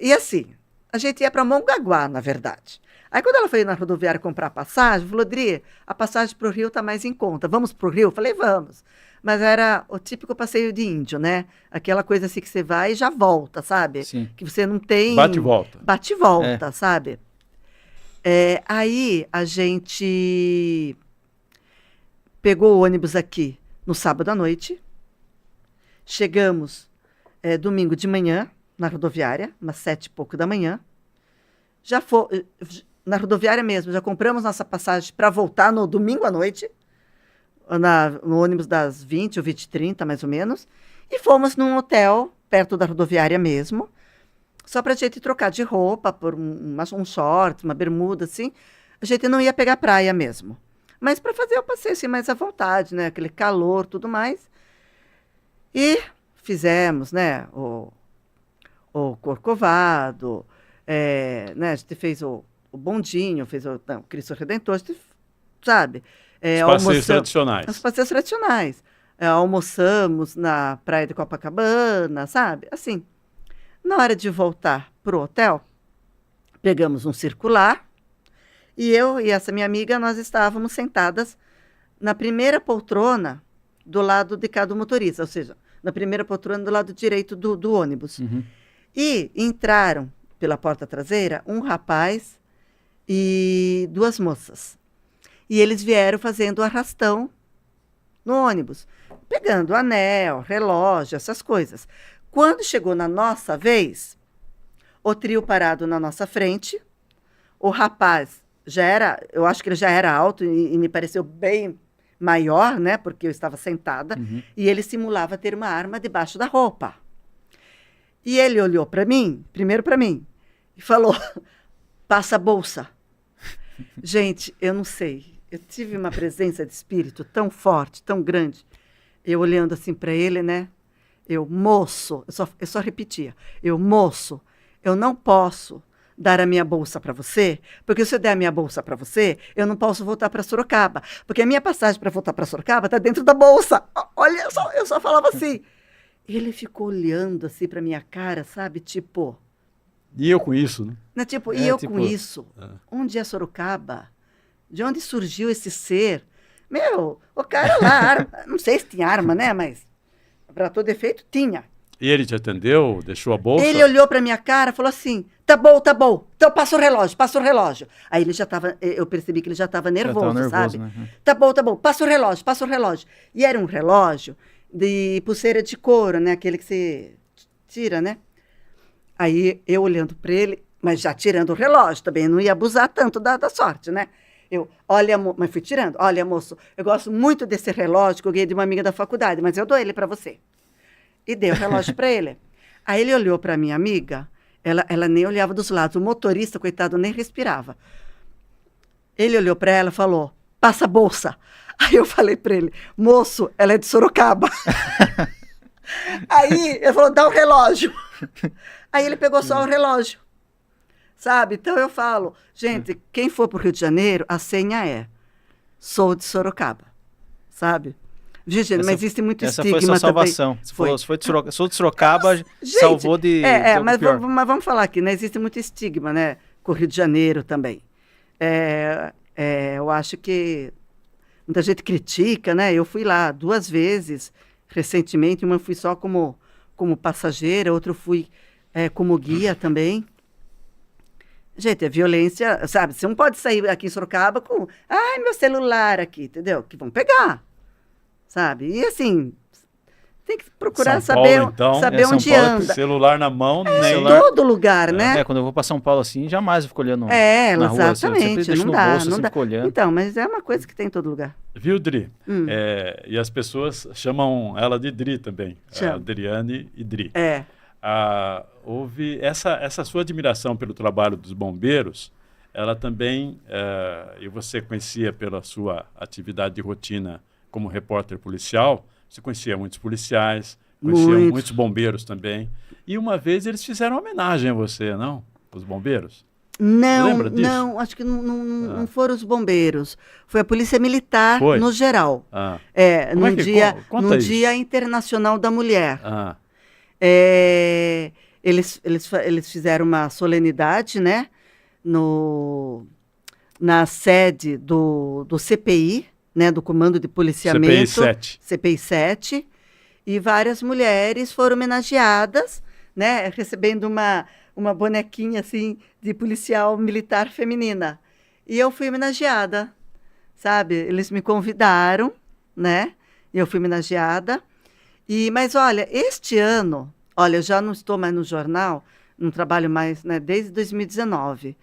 S2: E assim, a gente ia para Mongaguá, na verdade. Aí quando ela foi na rodoviária comprar passagem, falou, Dri, a passagem para o Rio está mais em conta, vamos para o Rio? Eu falei, vamos. Mas era o típico passeio de índio, né? Aquela coisa assim que você vai e já volta, sabe?
S3: Sim.
S2: Que você não tem...
S1: Bate e volta.
S2: Bate e volta, sabe? Aí a gente pegou o ônibus aqui no sábado à noite, chegamos domingo de manhã na rodoviária, umas 7 e pouco da manhã, na rodoviária mesmo, já compramos nossa passagem para voltar no domingo à noite, no ônibus das 20 ou 20h30, mais ou menos, e fomos num hotel perto da rodoviária mesmo, só para a gente trocar de roupa, por um short, uma bermuda, assim. A gente não ia pegar praia mesmo. Mas para fazer o passeio assim, mais à vontade, né? Aquele calor, tudo mais. E fizemos, né? O Corcovado, né? A gente fez o bondinho, fez o Cristo Redentor, a gente, sabe?
S1: Os passeios tradicionais.
S2: Os passeios tradicionais. Almoçamos na praia de Copacabana, sabe? Assim. Na hora de voltar para o hotel, pegamos um circular e eu e essa minha amiga, nós estávamos sentadas na primeira poltrona do lado de cá do motorista, ou seja, na primeira poltrona do lado direito do ônibus.
S3: Uhum.
S2: E entraram pela porta traseira um rapaz e 2 moças. E eles vieram fazendo arrastão no ônibus, pegando anel, relógio, essas coisas. Quando chegou na nossa vez, o trio parado na nossa frente, o rapaz eu acho que ele já era alto e me pareceu bem maior, né, porque eu estava sentada, e ele simulava ter uma arma debaixo da roupa. E ele olhou para mim, primeiro para mim, e falou, passa a bolsa. Gente, eu não sei, eu tive uma presença de espírito tão forte, tão grande, eu olhando assim para ele, né, moço, eu só repetia, moço, eu não posso dar a minha bolsa para você, porque se eu der a minha bolsa para você, eu não posso voltar para Sorocaba, porque a minha passagem para voltar para Sorocaba está dentro da bolsa. Olha só, eu só falava assim. Ele ficou olhando assim para minha cara, sabe, tipo...
S1: E eu com isso, né?
S2: Né, tipo, com isso? Onde é Sorocaba? De onde surgiu esse ser? Meu, o cara lá, não sei se tinha arma, né, mas... Para todo efeito, tinha.
S1: E ele te atendeu? Deixou a bolsa?
S2: Ele olhou para minha cara e falou assim, tá bom. Então passa o relógio. Aí eu percebi que ele já estava nervoso, sabe?
S3: Né?
S2: Tá bom, passa o relógio. E era um relógio de pulseira de couro, né? Aquele que você tira, né? Aí eu olhando para ele, mas já tirando o relógio também, não ia abusar tanto da sorte, né? Mas fui tirando. Olha, moço, eu gosto muito desse relógio que eu ganhei de uma amiga da faculdade, mas eu dou ele para você. E dei o relógio para ele. Aí ele olhou para minha amiga, ela nem olhava dos lados, o motorista, coitado, nem respirava. Ele olhou para ela e falou, passa a bolsa. Aí eu falei para ele, moço, ela é de Sorocaba. Aí ele falou, dá o relógio. Aí ele pegou só o relógio, sabe? Então eu falo, gente, quem for para o Rio de Janeiro, a senha é, sou de Sorocaba, sabe? Gente, mas existe muito estigma também.
S3: Essa foi a sua salvação. Você falou, sou de Sorocaba, gente, salvou de
S2: mas vamos falar aqui, né? Existe muito estigma, né? Com o Rio de Janeiro também. Eu acho que muita gente critica, né? Eu fui lá 2 vezes recentemente, uma fui só como passageira, outra fui como guia também. Gente, a violência, sabe? Você não pode sair aqui em Sorocaba com, meu celular aqui, entendeu? Que vão pegar, sabe? E assim, tem que procurar
S1: São Paulo,
S2: saber
S1: então,
S2: onde
S1: São Paulo,
S2: anda.
S1: Celular na mão, nem...
S2: Em todo lugar, né?
S3: Quando eu vou para São Paulo assim, jamais eu fico olhando na rua.
S2: Exatamente,
S3: Deixo
S2: não
S3: no
S2: dá,
S3: bolso,
S2: não
S3: assim,
S2: dá.
S3: fico olhando.
S2: Então, mas é uma coisa que tem em todo lugar.
S1: Viu, Dri? E as pessoas chamam ela de Dri também. Adriane e Dri. Houve essa sua admiração pelo trabalho dos bombeiros, ela também, e você conhecia pela sua atividade de rotina como repórter policial, você conhecia muitos policiais, conhecia muitos bombeiros também. E uma vez eles fizeram uma homenagem a você, não? Os bombeiros? Lembra disso?
S2: Não, acho que não foram os bombeiros. Foi a Polícia Militar no geral. No Dia Internacional da Mulher. Eles fizeram uma solenidade, né? Na sede do CPI, né, do Comando de Policiamento. CPI 7. E várias mulheres foram homenageadas, né, recebendo uma bonequinha assim, de policial militar feminina. E eu fui homenageada, sabe? Eles me convidaram, né? E eu fui homenageada. Mas olha, este ano... Olha, eu já não estou mais no jornal, não trabalho mais, né, desde 2019.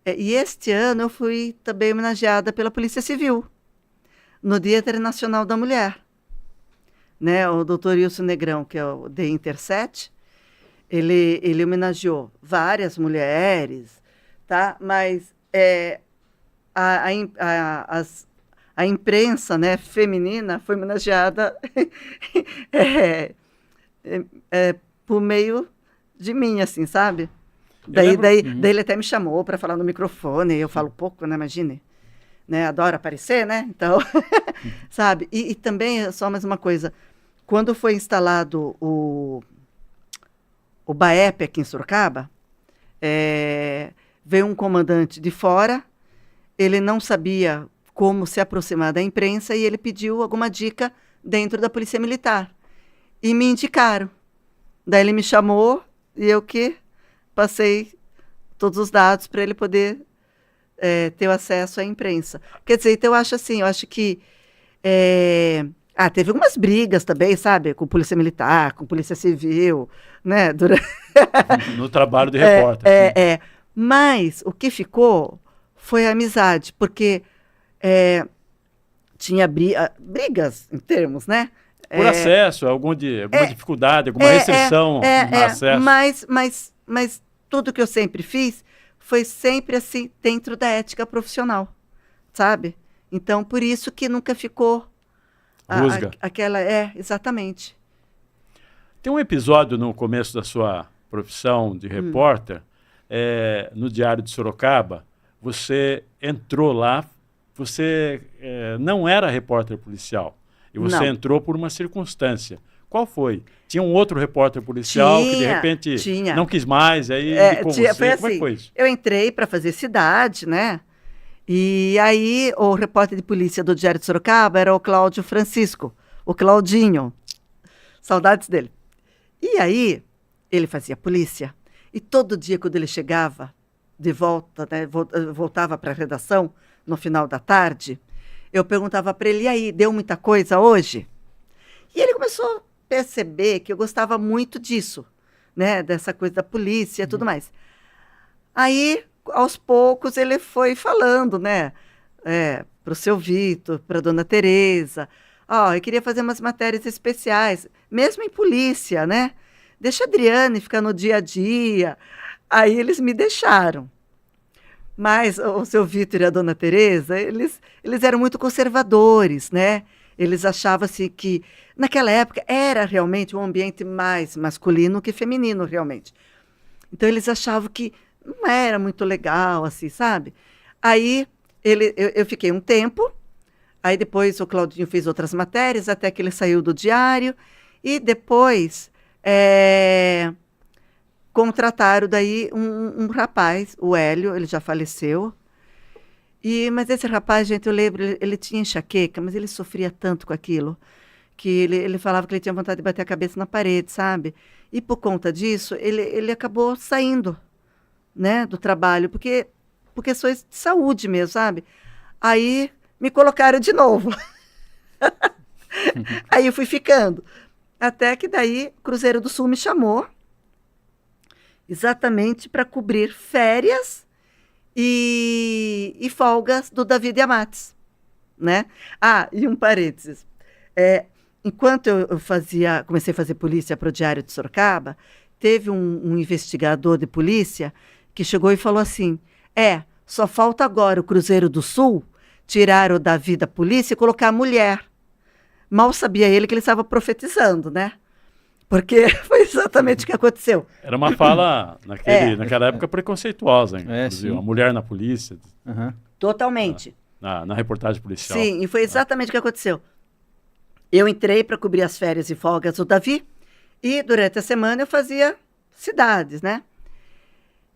S2: E este ano eu fui também homenageada pela Polícia Civil, no Dia Internacional da Mulher. Né, o doutor Wilson Negrão, que é o The Interset, ele homenageou várias mulheres, tá? Mas a imprensa, né, feminina foi homenageada por meio de mim, assim, sabe? Daí ele até me chamou para falar no microfone, eu falo pouco, né, imagine. Né, adoro aparecer, né? Então, sabe? E também, só mais uma coisa, quando foi instalado o BAEP aqui em Sorocaba, veio um comandante de fora, ele não sabia como se aproximar da imprensa e ele pediu alguma dica dentro da Polícia Militar. E me indicaram. Daí ele me chamou e eu que passei todos os dados para ele poder ter o acesso à imprensa. Quer dizer, então eu acho que teve algumas brigas também, sabe? Com Polícia Militar, com Polícia Civil, né?
S1: No trabalho de repórter.
S2: Mas o que ficou foi a amizade, porque tinha brigas em termos, né?
S1: Por acesso, alguma dificuldade, alguma restrição no acesso.
S2: Mas tudo que eu sempre fiz foi sempre assim, dentro da ética profissional, sabe? Então, por isso que nunca ficou
S1: rusga.
S2: Exatamente.
S1: Tem um episódio no começo da sua profissão de repórter, no Diário de Sorocaba, você entrou lá, você não era repórter policial, e você entrou por uma circunstância. Qual foi? Tinha um outro repórter policial que de repente não quis mais, aí com você.
S2: Foi assim,
S1: como é que foi isso?
S2: Eu entrei para fazer cidade, né? E aí o repórter de polícia do Diário de Sorocaba era o Cláudio Francisco, o Claudinho. Saudades dele. E aí ele fazia polícia. E todo dia, quando ele chegava de volta, né, voltava para a redação, no final da tarde, eu perguntava para ele, e aí, deu muita coisa hoje? E ele começou a perceber que eu gostava muito disso, né, dessa coisa da polícia e tudo mais. Aí, aos poucos, ele foi falando, né, para o seu Vitor, para a dona Tereza, eu queria fazer umas matérias especiais, mesmo em polícia, né? Deixa a Adriane ficar no dia a dia. Aí eles me deixaram. Mas o seu Vitor e a dona Tereza, eles eram muito conservadores, né? Eles achavam assim, que, naquela época, era realmente um ambiente mais masculino que feminino, realmente. Então, eles achavam que não era muito legal, assim, sabe? Aí, eu fiquei um tempo. Aí depois o Claudinho fez outras matérias, até que ele saiu do diário. E depois contrataram daí um rapaz, o Hélio, ele já faleceu. Mas esse rapaz, gente, eu lembro, ele tinha enxaqueca, mas ele sofria tanto com aquilo, que ele falava que ele tinha vontade de bater a cabeça na parede, sabe? E por conta disso, ele acabou saindo, né, do trabalho, por questões de saúde mesmo, sabe? Aí me colocaram de novo. Aí eu fui ficando. Até que daí Cruzeiro do Sul me chamou exatamente para cobrir férias e folgas do David Amates, né? E um parênteses. Enquanto eu comecei a fazer polícia para o Diário de Sorocaba, teve um investigador de polícia que chegou e falou assim, só falta agora o Cruzeiro do Sul tirar o Davi da polícia e colocar a mulher. Mal sabia ele que ele estava profetizando, né? Porque foi exatamente o que aconteceu.
S1: Era uma fala, naquela época, preconceituosa, inclusive. A mulher na polícia.
S3: Uhum.
S2: Totalmente.
S1: Na reportagem policial.
S2: Sim, e foi exatamente o que aconteceu. Eu entrei para cobrir as férias e folgas do Davi, e durante a semana eu fazia cidades, né?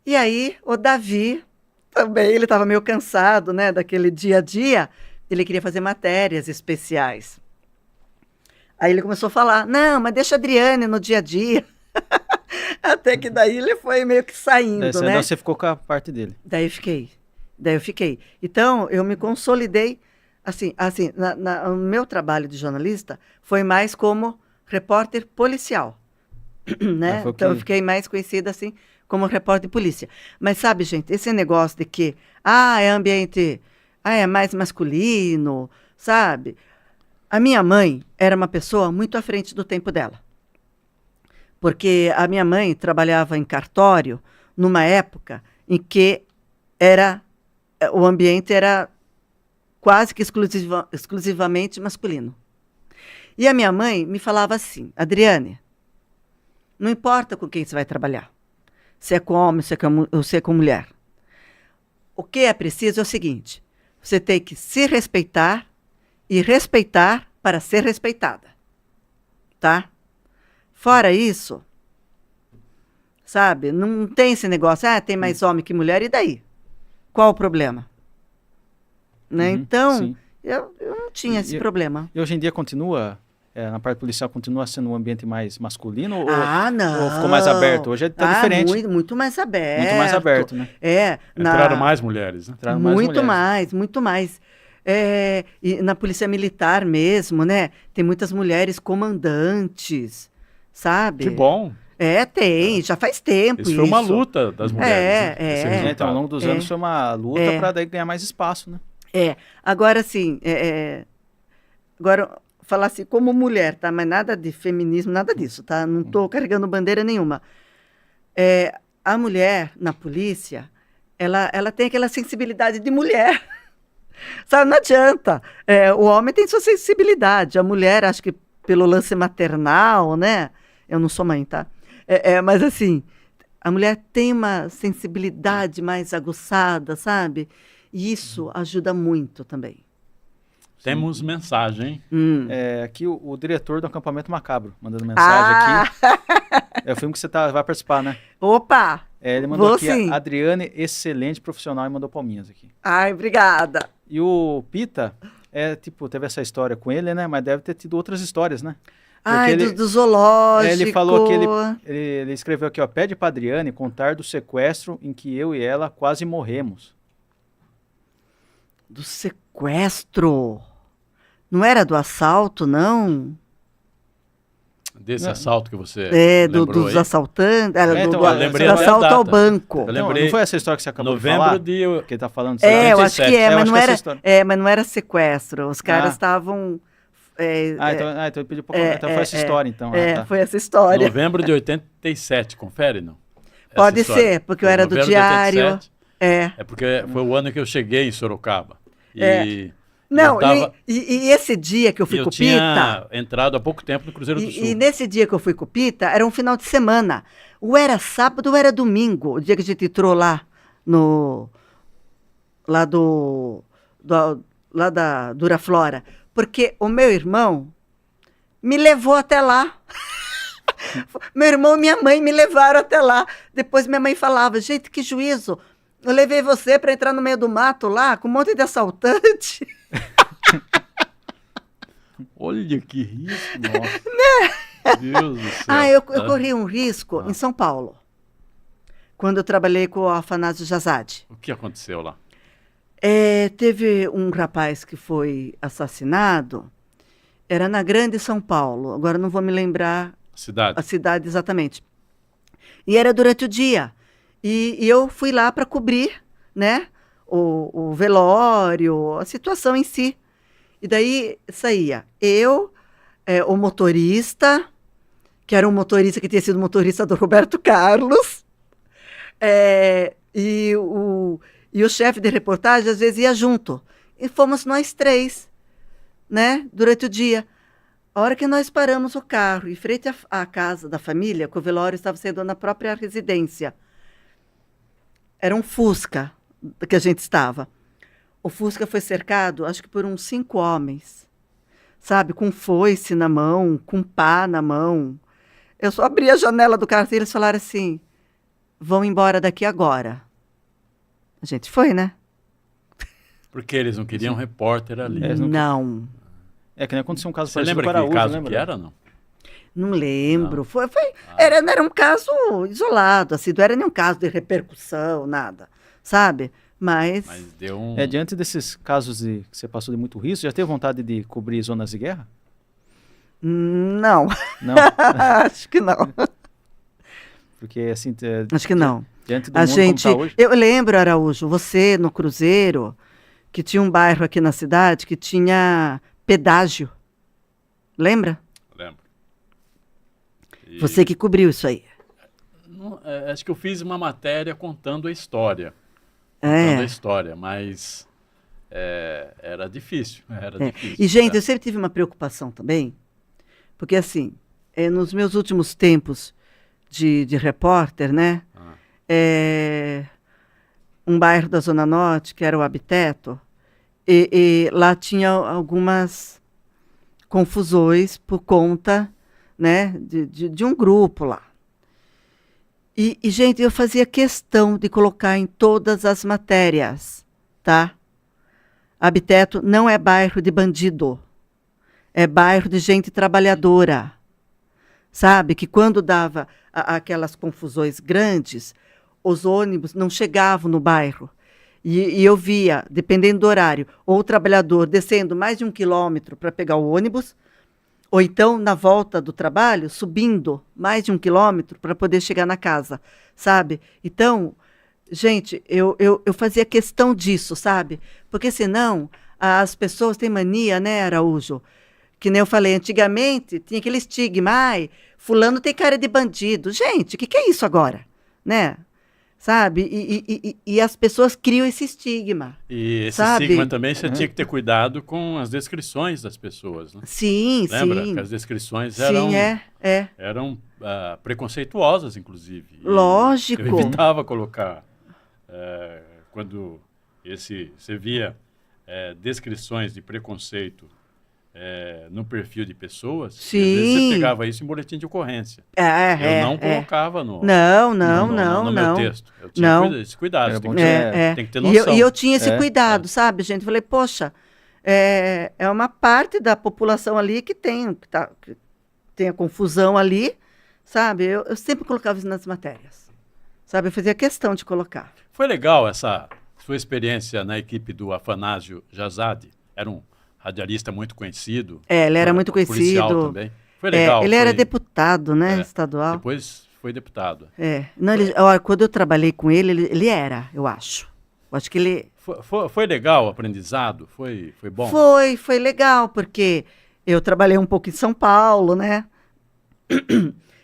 S2: E aí, o Davi também, ele estava meio cansado, né, daquele dia a dia, ele queria fazer matérias especiais. Aí ele começou a falar, não, mas deixa a Adriane no dia a dia. Até que daí ele foi meio que saindo, né?
S3: Daí você ficou com a parte dele.
S2: Daí eu fiquei. Então, eu me consolidei, assim no meu trabalho de jornalista, foi mais como repórter policial, né? Então, eu fiquei mais conhecida, assim, como repórter de polícia. Mas sabe, gente, esse negócio de que, é ambiente, é mais masculino, sabe? A minha mãe era uma pessoa muito à frente do tempo dela. Porque a minha mãe trabalhava em cartório numa época em que o ambiente era quase que exclusivamente masculino. E a minha mãe me falava assim, Adriane, não importa com quem você vai trabalhar, se é com homem, se é com mulher. O que é preciso é o seguinte, você tem que se respeitar e respeitar para ser respeitada. Tá? Fora isso, sabe, não tem esse negócio, tem mais homem que mulher, e daí? Qual o problema? Né? Então, eu não tinha esse problema.
S3: E hoje em dia continua... na parte policial continua sendo um ambiente mais masculino?
S2: Não.
S3: Ou ficou mais aberto? Hoje está diferente.
S2: Muito mais aberto.
S3: Muito mais aberto, né?
S1: Entraram mais mulheres, né?
S2: Muito mais. E na polícia militar mesmo, né? Tem muitas mulheres comandantes, sabe?
S1: Que bom.
S2: Tem, já faz tempo isso.
S1: Isso foi uma luta das mulheres.
S3: Então, ao longo dos anos foi uma luta para daí ganhar mais espaço, né?
S2: Agora, assim, agora... falar assim, como mulher, tá? Mas nada de feminismo, nada disso, tá? Não estou carregando bandeira nenhuma. A mulher na polícia, ela tem aquela sensibilidade de mulher. Sabe, não adianta. O homem tem sua sensibilidade. A mulher, acho que pelo lance maternal, né? Eu não sou mãe, tá? Mas assim, a mulher tem uma sensibilidade mais aguçada, sabe? E isso ajuda muito também.
S1: Temos mensagem.
S3: Aqui o diretor do Acampamento Macabro mandando mensagem aqui. É o filme que você vai participar, né?
S2: Opa!
S3: Ele mandou aqui,
S2: sim.
S3: Adriane, excelente profissional, e mandou palminhas aqui.
S2: Ai, obrigada.
S3: E o Pita, teve essa história com ele, né? Mas deve ter tido outras histórias, né?
S2: Ai,
S3: ele-
S2: do zoológico.
S3: Ele falou que ele escreveu aqui, ó, pede pra Adriane contar do sequestro em que eu e ela quase morremos.
S2: Do sequestro. Não era do assalto, não?
S1: Desse
S3: Não.
S1: assalto que você
S2: Dos
S1: lembrou aí.
S2: assaltantes. Era
S3: É,
S2: do,
S3: então,
S2: do-
S3: eu
S1: lembrei
S2: do
S1: até a
S2: assalto ao
S1: data.
S2: banco.
S1: Eu
S3: Não,
S1: lembrei,
S3: não foi essa história que você acabou de
S1: novembro
S3: falar?
S1: de...
S3: Que ele tá falando?
S2: Eu acho que
S1: 87.
S2: é,
S3: Eu
S2: mas
S3: acho
S2: não
S3: que essa
S2: era,
S3: história.
S2: mas não era sequestro. Os caras
S3: Ah.
S2: estavam...
S3: Então ele pediu pra contar. Então foi essa história, então. Tá.
S2: Foi essa história.
S1: Novembro de 87, confere, não? Essa
S2: Pode
S1: história.
S2: ser, porque eu
S1: Foi
S2: era do
S1: novembro de
S2: diário.
S1: 87.
S2: É.
S1: É porque foi o ano que eu cheguei em Sorocaba.
S2: É.
S1: E
S2: Não,
S1: eu tava-
S2: e esse dia que eu fui
S1: eu
S2: com o Pita...
S1: tinha entrado há pouco tempo no Cruzeiro do Sul.
S2: E nesse dia que eu fui com o Pita, era um final de semana. Ou era sábado ou era domingo, o dia que a gente entrou lá no... Lá lá da Duraflora. Porque o meu irmão me levou até lá. Meu irmão e minha mãe me levaram até lá. Depois minha mãe falava, gente, que juízo. Eu levei você para entrar no meio do mato lá, com um monte de assaltante.
S1: Olha que risco, nossa. Deus do céu.
S2: Eu corri um risco em São Paulo, quando eu trabalhei com o Afanásio Jazade.
S1: O que aconteceu lá?
S2: Teve um rapaz que foi assassinado, era na Grande São Paulo, agora não vou me lembrar
S1: Cidade.
S2: a cidade exatamente. E era durante o dia. E eu fui lá para cobrir, né, o velório, a situação em si. E daí saía eu, o motorista, que era um motorista que tinha sido motorista do Roberto Carlos, e o chefe de reportagem às vezes ia junto. E fomos nós três, né, durante o dia. A hora que nós paramos o carro, em frente à casa da família, que o velório estava sendo na própria residência, era um Fusca que a gente estava. O Fusca foi cercado, acho que por uns 5 homens, sabe? Com foice na mão, com pá na mão. Eu só abri a janela do carro e eles falaram assim, vão embora daqui agora. A gente foi, né?
S1: Porque eles não queriam repórter ali.
S3: Eles não-
S2: Não.
S3: É que nem aconteceu um caso
S1: Você
S3: parecido
S1: lembra
S3: com o
S1: que
S3: Araújo,
S1: caso
S3: lembra?
S1: que era, não?
S2: Não lembro.
S1: Não.
S2: Era um caso isolado, assim, não era nenhum caso de repercussão, nada, sabe? Mas
S1: Mas deu um...
S3: Diante desses casos que você passou de muito risco, já teve vontade de cobrir zonas de guerra?
S2: não,
S3: Não,
S2: acho que não.
S3: porque assim,
S2: Acho que não.
S3: diante do
S2: A
S3: mundo
S2: gente,
S3: como tá hoje...
S2: eu lembro, Araújo, você no Cruzeiro, que tinha um bairro aqui na cidade que tinha pedágio. Lembra?
S1: Lembro. E
S2: Você que cobriu isso aí.
S1: acho que eu fiz uma matéria contando a história. Contando a história, mas era difícil. Era difícil.
S2: E, gente, eu sempre tive uma preocupação também, porque, assim, nos meus últimos tempos de repórter, né, um bairro da Zona Norte, que era o Abiteto, e lá tinha algumas confusões por conta, né, de um grupo lá. E, gente, eu fazia questão de colocar em todas as matérias, tá? Abiteto não é bairro de bandido, é bairro de gente trabalhadora. Sabe, que quando dava aquelas confusões grandes, os ônibus não chegavam no bairro. E eu via, dependendo do horário, ou o trabalhador descendo mais de 1 quilômetro para pegar o ônibus, ou então, na volta do trabalho, subindo mais de 1 quilômetro para poder chegar na casa, sabe? Então, gente, eu fazia questão disso, sabe? Porque senão as pessoas têm mania, né, Araújo? Que nem eu falei, antigamente tinha aquele estigma, ai, fulano tem cara de bandido. Gente, o que é isso agora? Né? Sabe? E as pessoas criam esse estigma.
S1: E esse
S2: sabe?
S1: estigma também você tinha que ter cuidado com as descrições das pessoas, né?
S2: Sim,
S1: Lembra?
S2: sim.
S1: Que as descrições
S2: Sim,
S1: eram preconceituosas, inclusive. E
S2: Lógico.
S1: eu evitava colocar, quando você via descrições de preconceito no perfil de pessoas, e às vezes
S2: Sim.
S1: você pegava isso em boletim de ocorrência. Eu não colocava no meu texto. Eu tinha esse cuidado.
S3: Era
S1: Você
S3: bom
S1: tem que ter noção.
S2: E eu tinha esse cuidado, sabe, gente? Falei, poxa, é uma parte da população ali que tem, tenha confusão ali, sabe? Eu sempre colocava isso nas matérias, sabe? Eu fazia questão de colocar.
S1: Foi legal essa sua experiência na equipe do Afanásio Jazade. Era um radialista muito conhecido.
S2: Ele era muito
S1: policial
S2: conhecido.
S1: também. Foi legal.
S2: Ele era deputado, né, estadual.
S1: Depois foi deputado.
S2: Não, olha, quando eu trabalhei com ele era, eu acho. Eu acho que ele...
S1: Foi legal o aprendizado? Foi bom?
S2: Foi legal, porque eu trabalhei um pouco em São Paulo, né?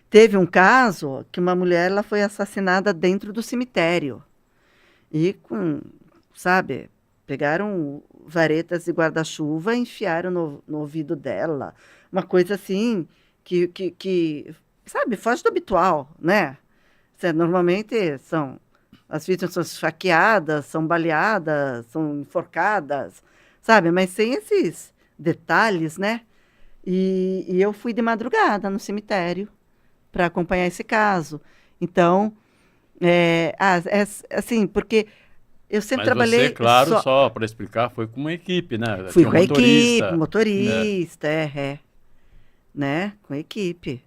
S2: Teve um caso que uma mulher ela foi assassinada dentro do cemitério. E, sabe, pegaram varetas de guarda-chuva e enfiaram no ouvido dela. Uma coisa assim que sabe, foge do habitual, né? Normalmente as vítimas são esfaqueadas, são baleadas, são enforcadas, sabe? Mas sem esses detalhes, né? E eu fui de madrugada no cemitério para acompanhar esse caso. Então, assim, porque eu sempre trabalhei...
S1: Você, claro, só para explicar, foi com uma equipe, né?
S2: Fui com a equipe, motorista, né? Com a equipe.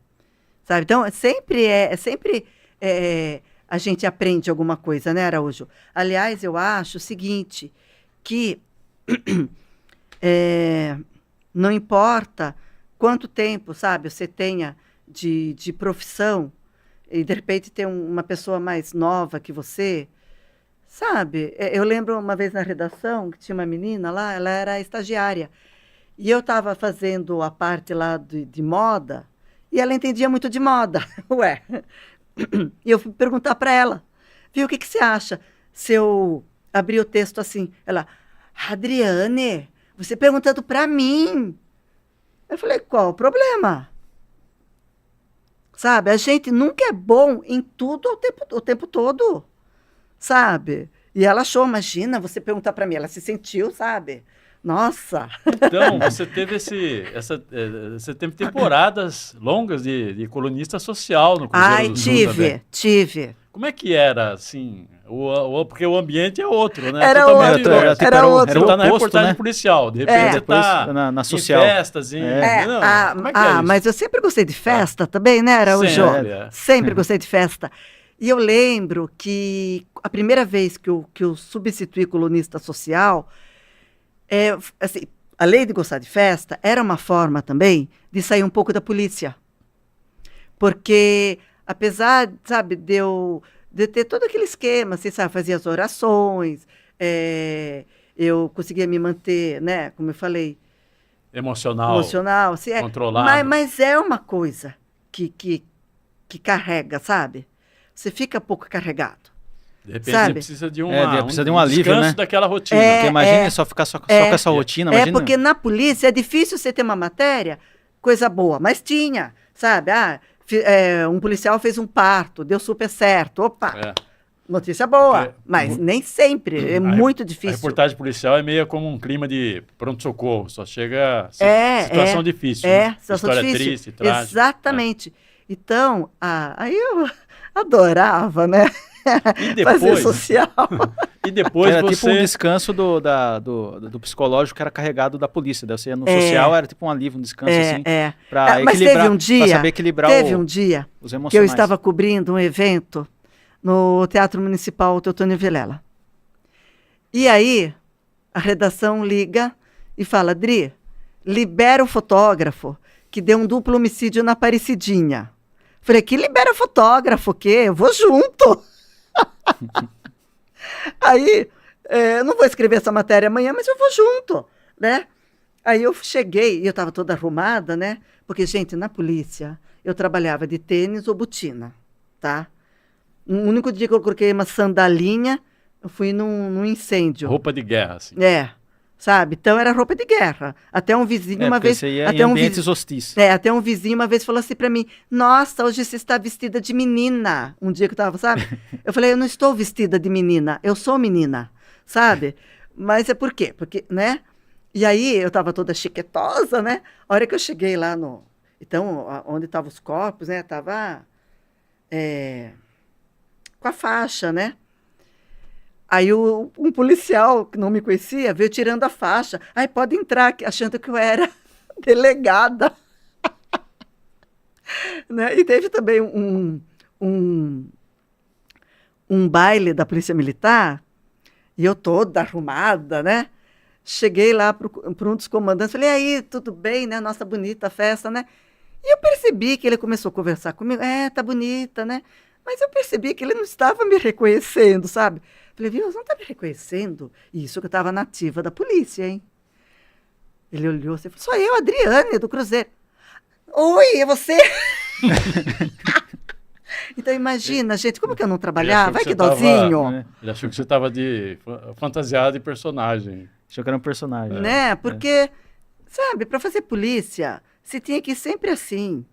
S2: Sabe? Então, sempre a gente aprende alguma coisa, né, Araújo? Aliás, eu acho o seguinte, que não importa quanto tempo, sabe, você tenha de profissão e, de repente, ter uma pessoa mais nova que você, sabe? Eu lembro uma vez na redação que tinha uma menina lá, ela era estagiária, e eu estava fazendo a parte lá de moda, e ela entendia muito de moda. Ué. E eu fui perguntar para ela, viu, o que você acha se eu abrir o texto assim? Ela, Adriane, você perguntando para mim. Eu falei, qual o problema? Sabe, a gente nunca é bom em tudo o tempo todo, sabe? E ela achou, imagina, você perguntar para mim, ela se sentiu, sabe? Nossa!
S1: Então, você teve você teve temporadas longas de colunista social no Cruzeiro do Sul também.
S2: Tive.
S1: Como é que era, assim? Porque o ambiente é outro, né?
S2: Era
S1: totalmente
S2: outro. Era outro.
S1: Você tá na
S3: oposto,
S1: reportagem
S3: né?
S1: policial, de repente você tá
S3: na social.
S1: em festas, como é que é isso?
S2: Mas eu sempre gostei de festa também, né, Araújo? Sempre gostei de festa. E eu lembro que a primeira vez que eu substituí colunista social, assim, além de gostar de festa, era uma forma também de sair um pouco da polícia. Porque, apesar, sabe, de ter todo aquele esquema, assim, sabe, fazia as orações, eu conseguia me manter, né, como eu falei... Emocional, assim, controlado. Mas é uma coisa que carrega, sabe? Você fica pouco carregado.
S1: De repente precisa de
S3: precisa de um alívio,
S1: descanso, né? Daquela rotina.
S3: Porque imagina só ficar só com essa rotina. Imagina.
S2: Porque na polícia é difícil você ter uma matéria, coisa boa, mas tinha, sabe? Um policial fez um parto, deu super certo. Opa! Notícia boa, mas nem sempre, é muito difícil.
S1: A reportagem policial é meio como um clima de pronto-socorro, só chega situação difícil.
S2: Situação
S1: história
S2: difícil.
S1: Triste, trágica.
S2: Exatamente. Então, aí eu adorava, né?
S1: E depois,
S2: fazer social.
S1: E depois
S3: era tipo um descanso do psicológico que era carregado da polícia. Daí você ia no social, era tipo um alívio, um descanso assim. Para equilibrar,
S2: mas teve um dia,
S3: saber equilibrar
S2: um dia
S3: os emocionais.
S2: Que eu estava cobrindo um evento no Teatro Municipal Teotônio Vilela. E aí, a redação liga e fala, Adri, libera o fotógrafo que deu um duplo homicídio na Aparecidinha. Falei, que libera fotógrafo, o quê? Eu vou junto. Aí, eu não vou escrever essa matéria amanhã, mas eu vou junto, né? Aí eu cheguei, e eu estava toda arrumada, né? Porque, gente, na polícia, eu trabalhava de tênis ou botina, tá? O único dia que eu coloquei uma sandalinha, eu fui num incêndio.
S1: Roupa de guerra, assim.
S2: Sabe? Então era roupa de guerra. Até um vizinho uma vez...
S3: Você ia em ambientes hostis.
S2: Até um vizinho uma vez falou assim pra mim, nossa, hoje você está vestida de menina. Um dia que eu tava, sabe? Eu falei, eu não estou vestida de menina, eu sou menina, sabe? Mas é por quê? Porque, né? E aí eu tava toda chiquetosa, né? A hora que eu cheguei lá então, onde estavam os corpos, né? Tava com a faixa, né? Aí um policial, que não me conhecia, veio tirando a faixa. Aí pode entrar, achando que eu era delegada. Né? E teve também um baile da Polícia Militar, e eu toda arrumada, né? Cheguei lá para um dos comandantes, falei, e aí, tudo bem, né? Nossa bonita festa, né? E eu percebi que ele começou a conversar comigo, tá bonita, né? Mas eu percebi que ele não estava me reconhecendo, sabe? Falei, viu, você não está me reconhecendo? Isso que eu estava nativa da polícia, hein? Ele olhou assim e falou, sou eu, Adriane, do Cruzeiro. Oi, é você? Então imagina, gente, como que eu não trabalhava? Vai que dozinho.
S1: Ele achou que você estava fantasiado de personagem.
S3: Achou que era um personagem.
S2: Né? Porque, sabe, para fazer polícia, você tinha que ir sempre assim.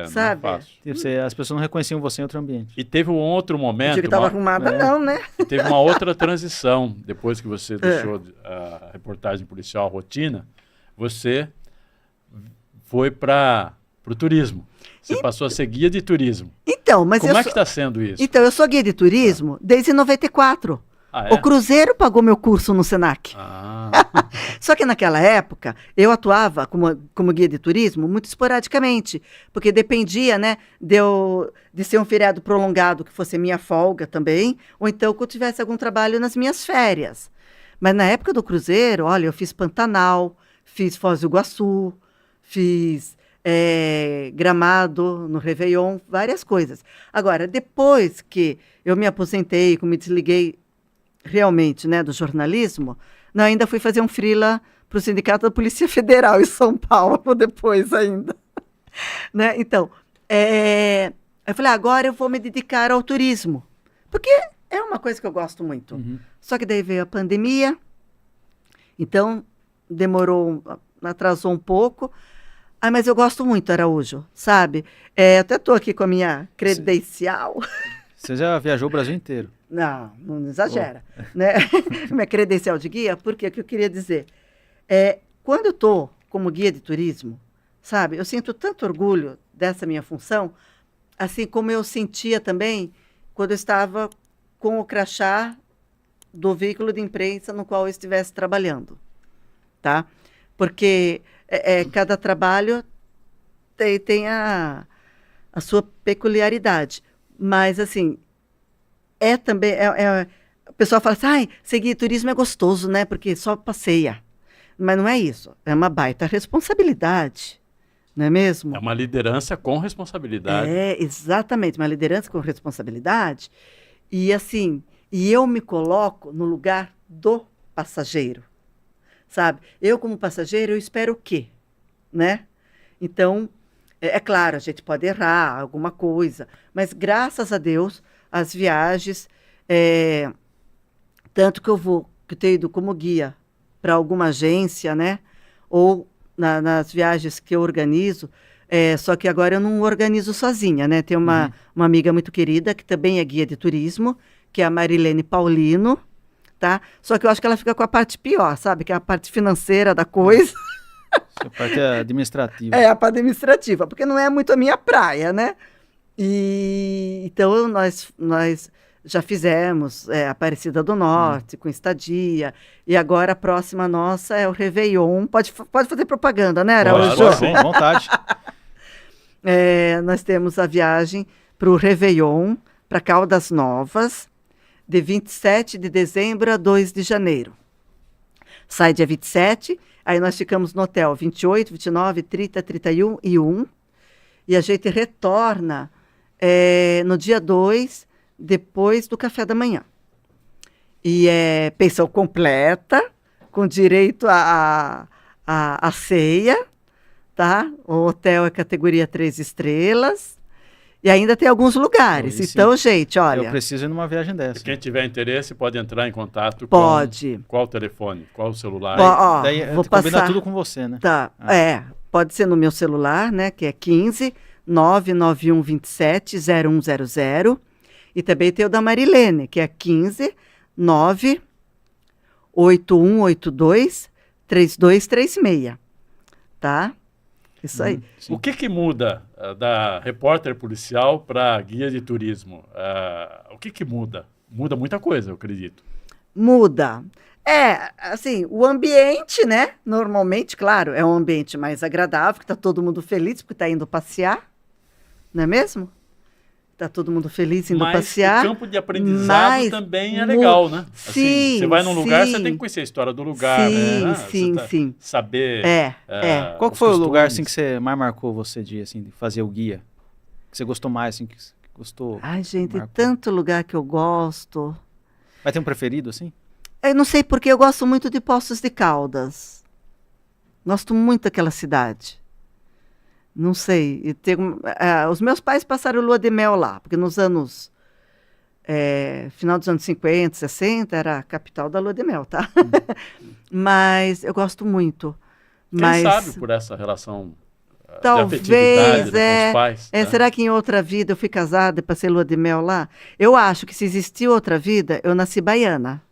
S2: Sabe?
S1: Não é fácil.
S3: As pessoas não reconheciam você em outro ambiente.
S1: E teve um outro momento...
S2: Eu que estava arrumada, não, né?
S1: E teve uma outra transição, depois que você deixou a reportagem policial, a rotina, você foi para o turismo. Você passou a ser guia de turismo.
S2: Então, mas
S1: Como é que está sendo isso?
S2: Então, eu sou guia de turismo desde 94.
S1: Ah, é?
S2: O Cruzeiro pagou meu curso no Senac. Só que naquela época, eu atuava como guia de turismo muito esporadicamente, porque dependia, né, de ser um feriado prolongado, que fosse minha folga também, ou então que eu tivesse algum trabalho nas minhas férias. Mas na época do Cruzeiro, olha, eu fiz Pantanal, fiz Foz do Iguaçu, fiz Gramado, no Réveillon, várias coisas. Agora, depois que eu me aposentei, que me desliguei realmente, né, do jornalismo, ainda fui fazer um freela para o Sindicato da Polícia Federal em São Paulo, depois ainda. Né? Então, eu falei, agora eu vou me dedicar ao turismo, porque é uma coisa que eu gosto muito.
S3: Uhum.
S2: Só que daí veio a pandemia, então demorou, atrasou um pouco. Mas eu gosto muito, Araújo, sabe? Eu até estou aqui com a minha credencial.
S3: Você já viajou o Brasil inteiro.
S2: Não exagera. Né? Minha credencial de guia, porque o que eu queria dizer? Quando eu estou como guia de turismo, sabe? Eu sinto tanto orgulho dessa minha função, assim como eu sentia também quando eu estava com o crachá do veículo de imprensa no qual eu estivesse trabalhando. Tá? Porque cada trabalho tem a sua peculiaridade. Mas, assim, também... o pessoal fala assim, seguir turismo é gostoso, né? Porque só passeia. Mas não é isso. É uma baita responsabilidade. Não é mesmo?
S1: É uma liderança com responsabilidade.
S2: Exatamente. Uma liderança com responsabilidade. E, assim, eu me coloco no lugar do passageiro. Sabe? Eu, como passageiro, eu espero o quê? Né? Então, claro, a gente pode errar alguma coisa, mas, graças a Deus, as viagens, tanto que que eu tenho ido como guia para alguma agência, né? Ou nas viagens que eu organizo, só que agora eu não organizo sozinha, né? Tem uma amiga muito querida, que também é guia de turismo, que é a Marilene Paulino, tá? Só que eu acho que ela fica com a parte pior, sabe? Que é a parte financeira da coisa.
S3: A parte administrativa.
S2: A parte administrativa, porque não é muito a minha praia, né? Então, nós já fizemos Aparecida do Norte, com estadia, e agora a próxima nossa é o Réveillon. Pode fazer propaganda, né, Araújo?
S3: Claro, sim, à vontade.
S2: Nós temos a viagem para o Réveillon, para Caldas Novas, de 27 de dezembro a 2 de janeiro. Sai dia 27, aí nós ficamos no hotel 28, 29, 30, 31 e 1. E a gente retorna no dia 2, depois do café da manhã. E é pensão completa, com direito à ceia, tá? O hotel é categoria 3 estrelas. E ainda tem alguns lugares. Então, gente, olha...
S3: Eu preciso ir numa viagem dessa.
S1: E quem tiver interesse pode entrar em contato
S2: com...
S1: Qual telefone? Qual celular?
S3: Daí
S2: vou
S3: combina
S2: passar
S3: tudo com você, né?
S2: Tá, pode ser no meu celular, né? Que é 15 991 27 0100. E também tem o da Marilene, que é 15 9 8182 3236. Tá? Isso aí.
S1: Sim. O que muda da repórter policial para guia de turismo? O que muda? Muda muita coisa, eu acredito.
S2: Muda. Assim, o ambiente, né? Normalmente, claro, é um ambiente mais agradável, que está todo mundo feliz porque está indo passear, não é mesmo? Tá todo mundo feliz indo
S1: Mas
S2: passear.
S1: o campo de aprendizado
S2: mas
S1: também é legal, né? Assim,
S2: Sim,
S1: você vai num lugar, você
S2: sim.
S1: tem que conhecer a história do lugar,
S2: Sim,
S1: né?
S2: sim,
S1: Você
S2: sim.
S1: saber
S3: Qual que
S1: os
S3: foi o lugar
S1: costumes.
S3: assim que você mais marcou você de assim, de fazer o guia? Que você gostou mais, assim, que gostou?
S2: Ai, gente,
S3: marcou?
S2: tanto lugar que eu gosto.
S3: Vai ter um preferido, assim?
S2: Eu não sei porque eu gosto muito de Poços de Caldas. Gosto muito daquela cidade. Não sei. Os meus pais passaram lua de mel lá, porque nos anos. Final dos anos 50, 60, era a capital da lua de mel, tá? Mas eu gosto muito.
S1: Quem
S2: Mas
S1: sabe por essa relação de
S2: talvez,
S1: afetividade, né, com os pais. né?
S2: será que em outra vida eu fui casada e passei lua de mel lá? Eu acho que se existiu outra vida, eu nasci baiana,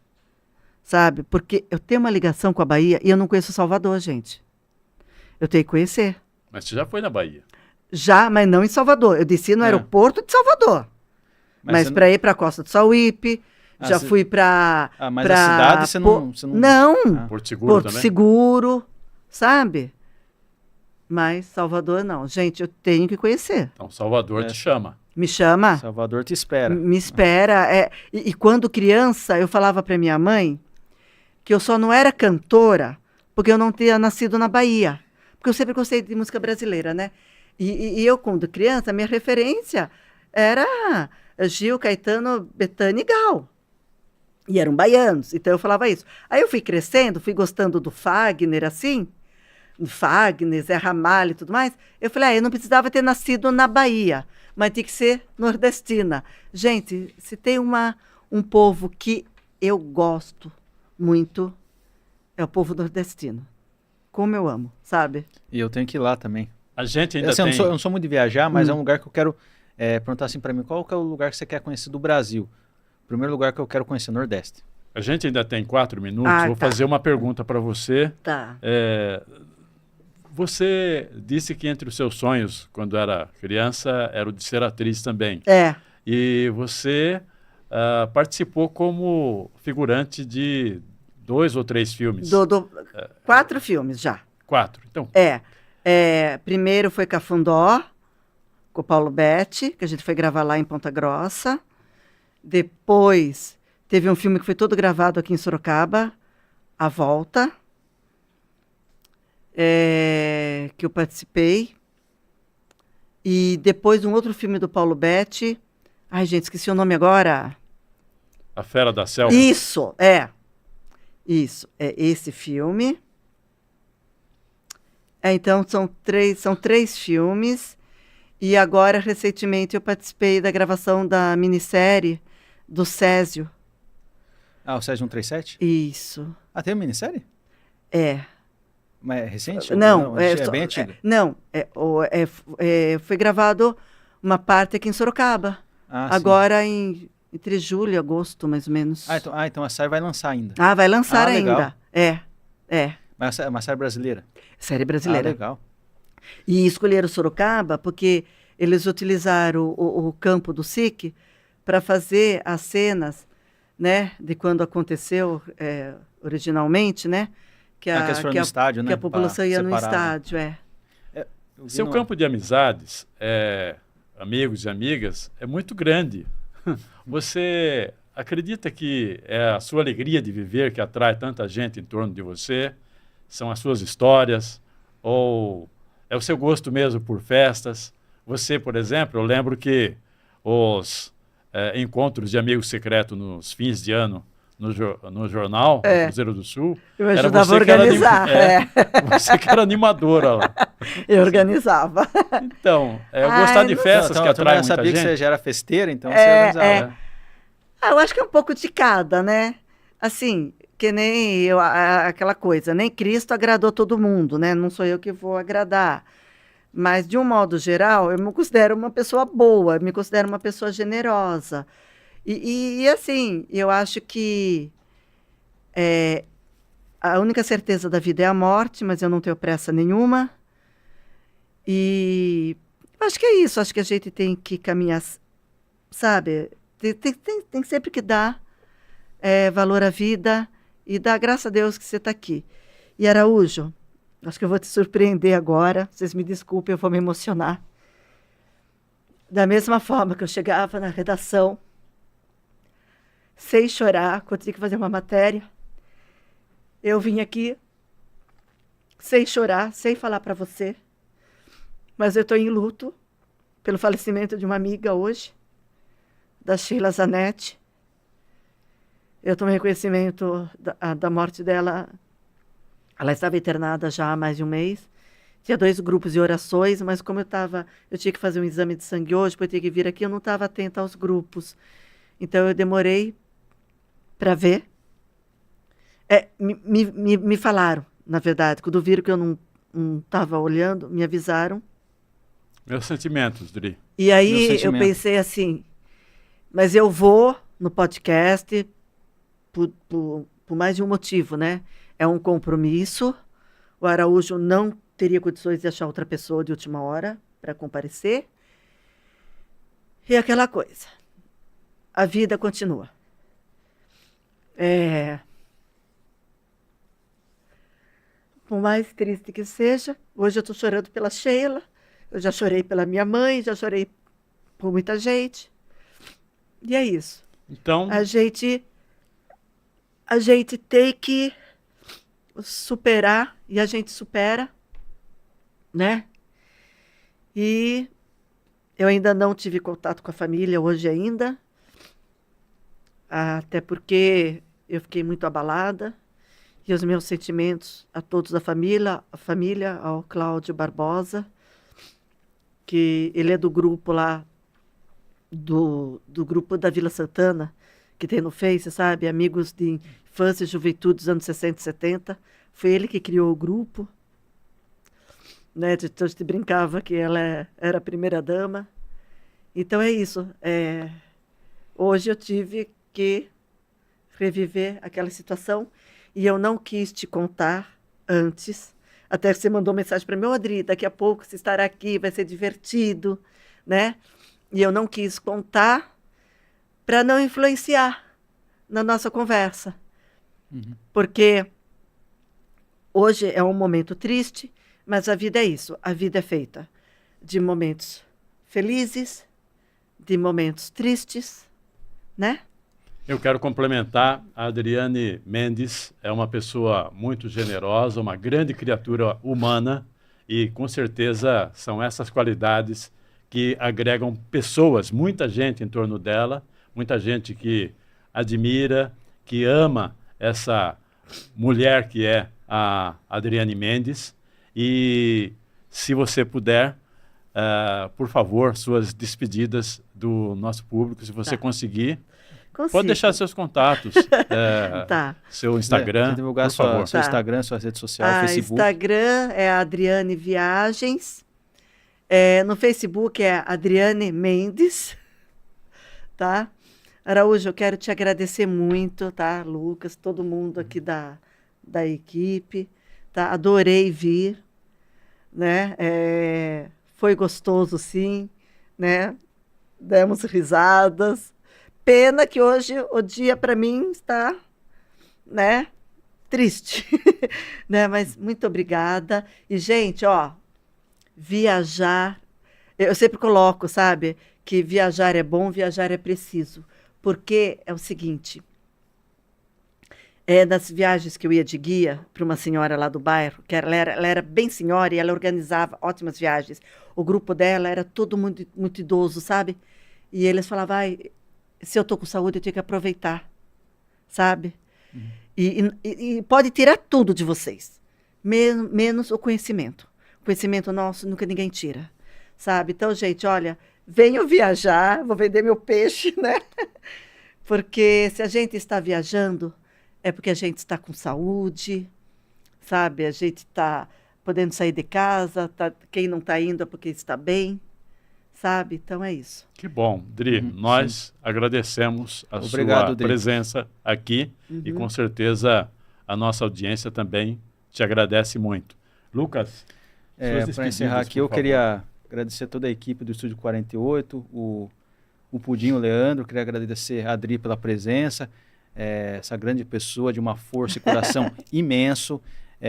S2: sabe? Porque eu tenho uma ligação com a Bahia e eu não conheço Salvador, gente. Eu tenho que conhecer.
S1: Mas você já foi na Bahia.
S2: Já, mas não em Salvador. Eu desci no
S3: É.
S2: aeroporto de Salvador. Mas
S3: você
S2: para ir para a Costa do Sauípe,
S3: Ah,
S2: já
S3: você-
S2: fui para...
S3: mas a cidade você não... Você não...
S2: Não,
S3: Ah.
S1: Porto Seguro
S2: Porto
S1: também.
S2: Seguro, sabe? Mas Salvador não. Gente, eu tenho que conhecer.
S1: Então, Salvador
S3: É.
S1: te chama.
S2: Me chama,
S3: Salvador te espera.
S2: me espera. E quando criança, eu falava para minha mãe que eu só não era cantora porque eu não tinha nascido na Bahia. Porque eu sempre gostei de música brasileira, né? E eu, quando criança, minha referência era Gil, Caetano, Bethânia e Gal. E eram baianos, então eu falava isso. Aí eu fui crescendo, fui gostando do Fagner, assim, do Fagner, Zé Ramalho e tudo mais. Eu falei, eu não precisava ter nascido na Bahia, mas tinha que ser nordestina. Gente, se tem um povo que eu gosto muito, é o povo nordestino. Como eu amo, sabe?
S3: E eu tenho que ir lá também.
S1: A gente ainda
S3: Assim,
S1: tem...
S3: eu não sou muito de viajar, mas é um lugar que eu quero perguntar assim pra mim, qual que é o lugar que você quer conhecer do Brasil? O primeiro lugar que eu quero conhecer, Nordeste.
S1: A gente ainda tem 4 minutos.
S2: Ah,
S1: Vou
S2: tá.
S1: fazer uma pergunta para você.
S2: Tá.
S1: Você disse que entre os seus sonhos, quando era criança, era o de ser atriz também. E você participou como figurante de 2 ou 3 filmes.
S2: 4 filmes já.
S1: 4. Então,
S2: Primeiro foi Cafundó, com o Paulo Betti, que a gente foi gravar lá em Ponta Grossa. Depois teve um filme que foi todo gravado aqui em Sorocaba, A Volta, que eu participei. E depois um outro filme do Paulo Betti. Ai, gente, esqueci o nome agora.
S1: A Fera da Selva.
S2: Isso, Isso, é esse filme. Então, são três filmes. E agora, recentemente, eu participei da gravação da minissérie do Césio.
S3: Ah, o Césio 137?
S2: Isso.
S3: Ah, tem uma minissérie?
S2: É.
S3: Mas é recente?
S2: Não,
S3: é bem antiga.
S2: Foi gravado uma parte aqui em Sorocaba.
S3: Ah, sim.
S2: Agora, entre julho e agosto, mais ou menos.
S3: Então a série vai lançar ainda.
S2: Vai lançar
S3: legal.
S2: ainda.
S3: Mas é uma série brasileira?
S2: Série brasileira.
S3: Ah, legal.
S2: E escolheram Sorocaba porque eles utilizaram o campo do SIC para fazer as cenas, né, de quando aconteceu originalmente, né, que
S3: no estádio, né,
S2: que a população ia no
S3: separar,
S2: estádio,
S1: Seu campo de amizades, amigos e amigas, é muito grande. Você acredita que é a sua alegria de viver que atrai tanta gente em torno de você? São as suas histórias? Ou é o seu gosto mesmo por festas? Você, por exemplo, eu lembro que os encontros de amigos secretos nos fins de ano no jornal, no Cruzeiro do Sul,
S2: eu
S1: era
S2: ajudava
S1: você
S2: a organizar.
S1: Você que era animadora lá.
S2: Eu organizava.
S1: Então, gostar de festas que atrai
S3: eu
S1: muita
S3: sabia
S1: gente.
S3: que você já era festeira, então você organizava.
S2: Eu acho que é um pouco de cada, né? Assim, que nem aquela coisa, nem Cristo agradou todo mundo, né? Não sou eu que vou agradar. Mas, de um modo geral, eu me considero uma pessoa boa, me considero uma pessoa generosa. E assim, eu acho que a única certeza da vida é a morte, mas eu não tenho pressa nenhuma. E acho que é isso, acho que a gente tem que caminhar, sabe? Tem sempre que dar valor à vida e dar graças a Deus que você está aqui. E Araújo, acho que eu vou te surpreender agora, vocês me desculpem, eu vou me emocionar. Da mesma forma que eu chegava na redação, sem chorar, quando tinha que fazer uma matéria, eu vim aqui sem chorar, sem falar para você, mas eu estou em luto pelo falecimento de uma amiga hoje, da Sheila Zanetti. Eu tomei conhecimento da morte dela. Ela estava internada já há mais de um mês. Tinha 2 grupos de orações, mas como eu tinha que fazer um exame de sangue hoje, depois eu tinha que vir aqui, eu não estava atenta aos grupos. Então eu demorei para ver. Me falaram, na verdade, quando viram que eu não estava olhando, me avisaram.
S1: Meus sentimentos, Dri.
S2: E aí eu pensei assim, mas eu vou no podcast por mais de um motivo, né? É um compromisso. O Araújo não teria condições de achar outra pessoa de última hora para comparecer. E aquela coisa. A vida continua. Por mais triste que seja, hoje eu estou chorando pela Sheila, eu já chorei pela minha mãe, já chorei por muita gente. E é isso.
S1: Então,
S2: a gente tem que superar, e a gente supera, né? E eu ainda não tive contato com a família hoje ainda, até porque eu fiquei muito abalada, e os meus sentimentos a todos da família, ao Cláudio Barbosa, que ele é do grupo lá, do grupo da Vila Santana, que tem no Face, sabe? Amigos de infância e juventude dos anos 60 e 70. Foi ele que criou o grupo. Né? A gente brincava que ela era a primeira dama. Então é isso. Hoje eu tive que reviver aquela situação e eu não quis te contar antes. Até que você mandou mensagem para mim, Adri, daqui a pouco você estará aqui, vai ser divertido, né? E eu não quis contar para não influenciar na nossa conversa. Uhum. Porque hoje é um momento triste, mas a vida é isso. A vida é feita de momentos felizes, de momentos tristes, né?
S1: Eu quero complementar. A Adriane Mendes é uma pessoa muito generosa, uma grande criatura humana e, com certeza, são essas qualidades que agregam pessoas, muita gente em torno dela, muita gente que admira, que ama essa mulher que é a Adriane Mendes. E, se você puder, por favor, suas despedidas do nosso público, se você conseguir.
S2: Consigo.
S1: Pode deixar seus contatos, seu Instagram,
S3: divulgar seu Instagram, suas redes sociais, Facebook.
S2: Instagram é Adriane Viagens, no Facebook é Adriane Mendes, tá? Araújo, eu quero te agradecer muito, tá, Lucas, todo mundo aqui da equipe, tá? Adorei vir, né? Foi gostoso, sim, né? Demos risadas. Pena que hoje o dia para mim está, né, triste, né? Mas muito obrigada. E, gente, viajar, eu sempre coloco, sabe, que viajar é bom, viajar é preciso. Porque é o seguinte, nas viagens que eu ia de guia para uma senhora lá do bairro, que ela era bem senhora e ela organizava ótimas viagens. O grupo dela era todo muito, muito idoso, sabe? E eles falavam, se eu estou com saúde, eu tenho que aproveitar, sabe? Uhum. E pode tirar tudo de vocês, menos o conhecimento. O conhecimento nosso nunca ninguém tira, sabe? Então, gente, olha, venham viajar, vou vender meu peixe, né? Porque se a gente está viajando, é porque a gente está com saúde, sabe? A gente está podendo sair de casa, quem não está indo é porque está bem. Sabe? Então é isso.
S1: Que bom, Dri. Nós agradecemos a sua presença aqui e com certeza a nossa audiência também te agradece muito. Lucas,
S3: para encerrar aqui, eu queria agradecer toda a equipe do Estúdio 48, o Pudim, o Leandro, queria agradecer a Adri pela presença, essa grande pessoa de uma força e coração imenso,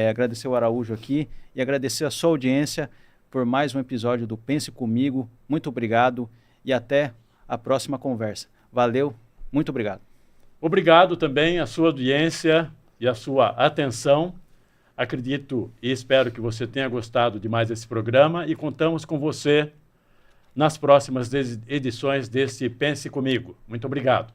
S3: agradecer o Araújo aqui e agradecer a sua audiência por mais um episódio do Pense Comigo. Muito obrigado e até a próxima conversa. Valeu, muito obrigado.
S1: Obrigado também à sua audiência e à sua atenção. Acredito e espero que você tenha gostado de mais esse programa e contamos com você nas próximas edições desse Pense Comigo. Muito obrigado.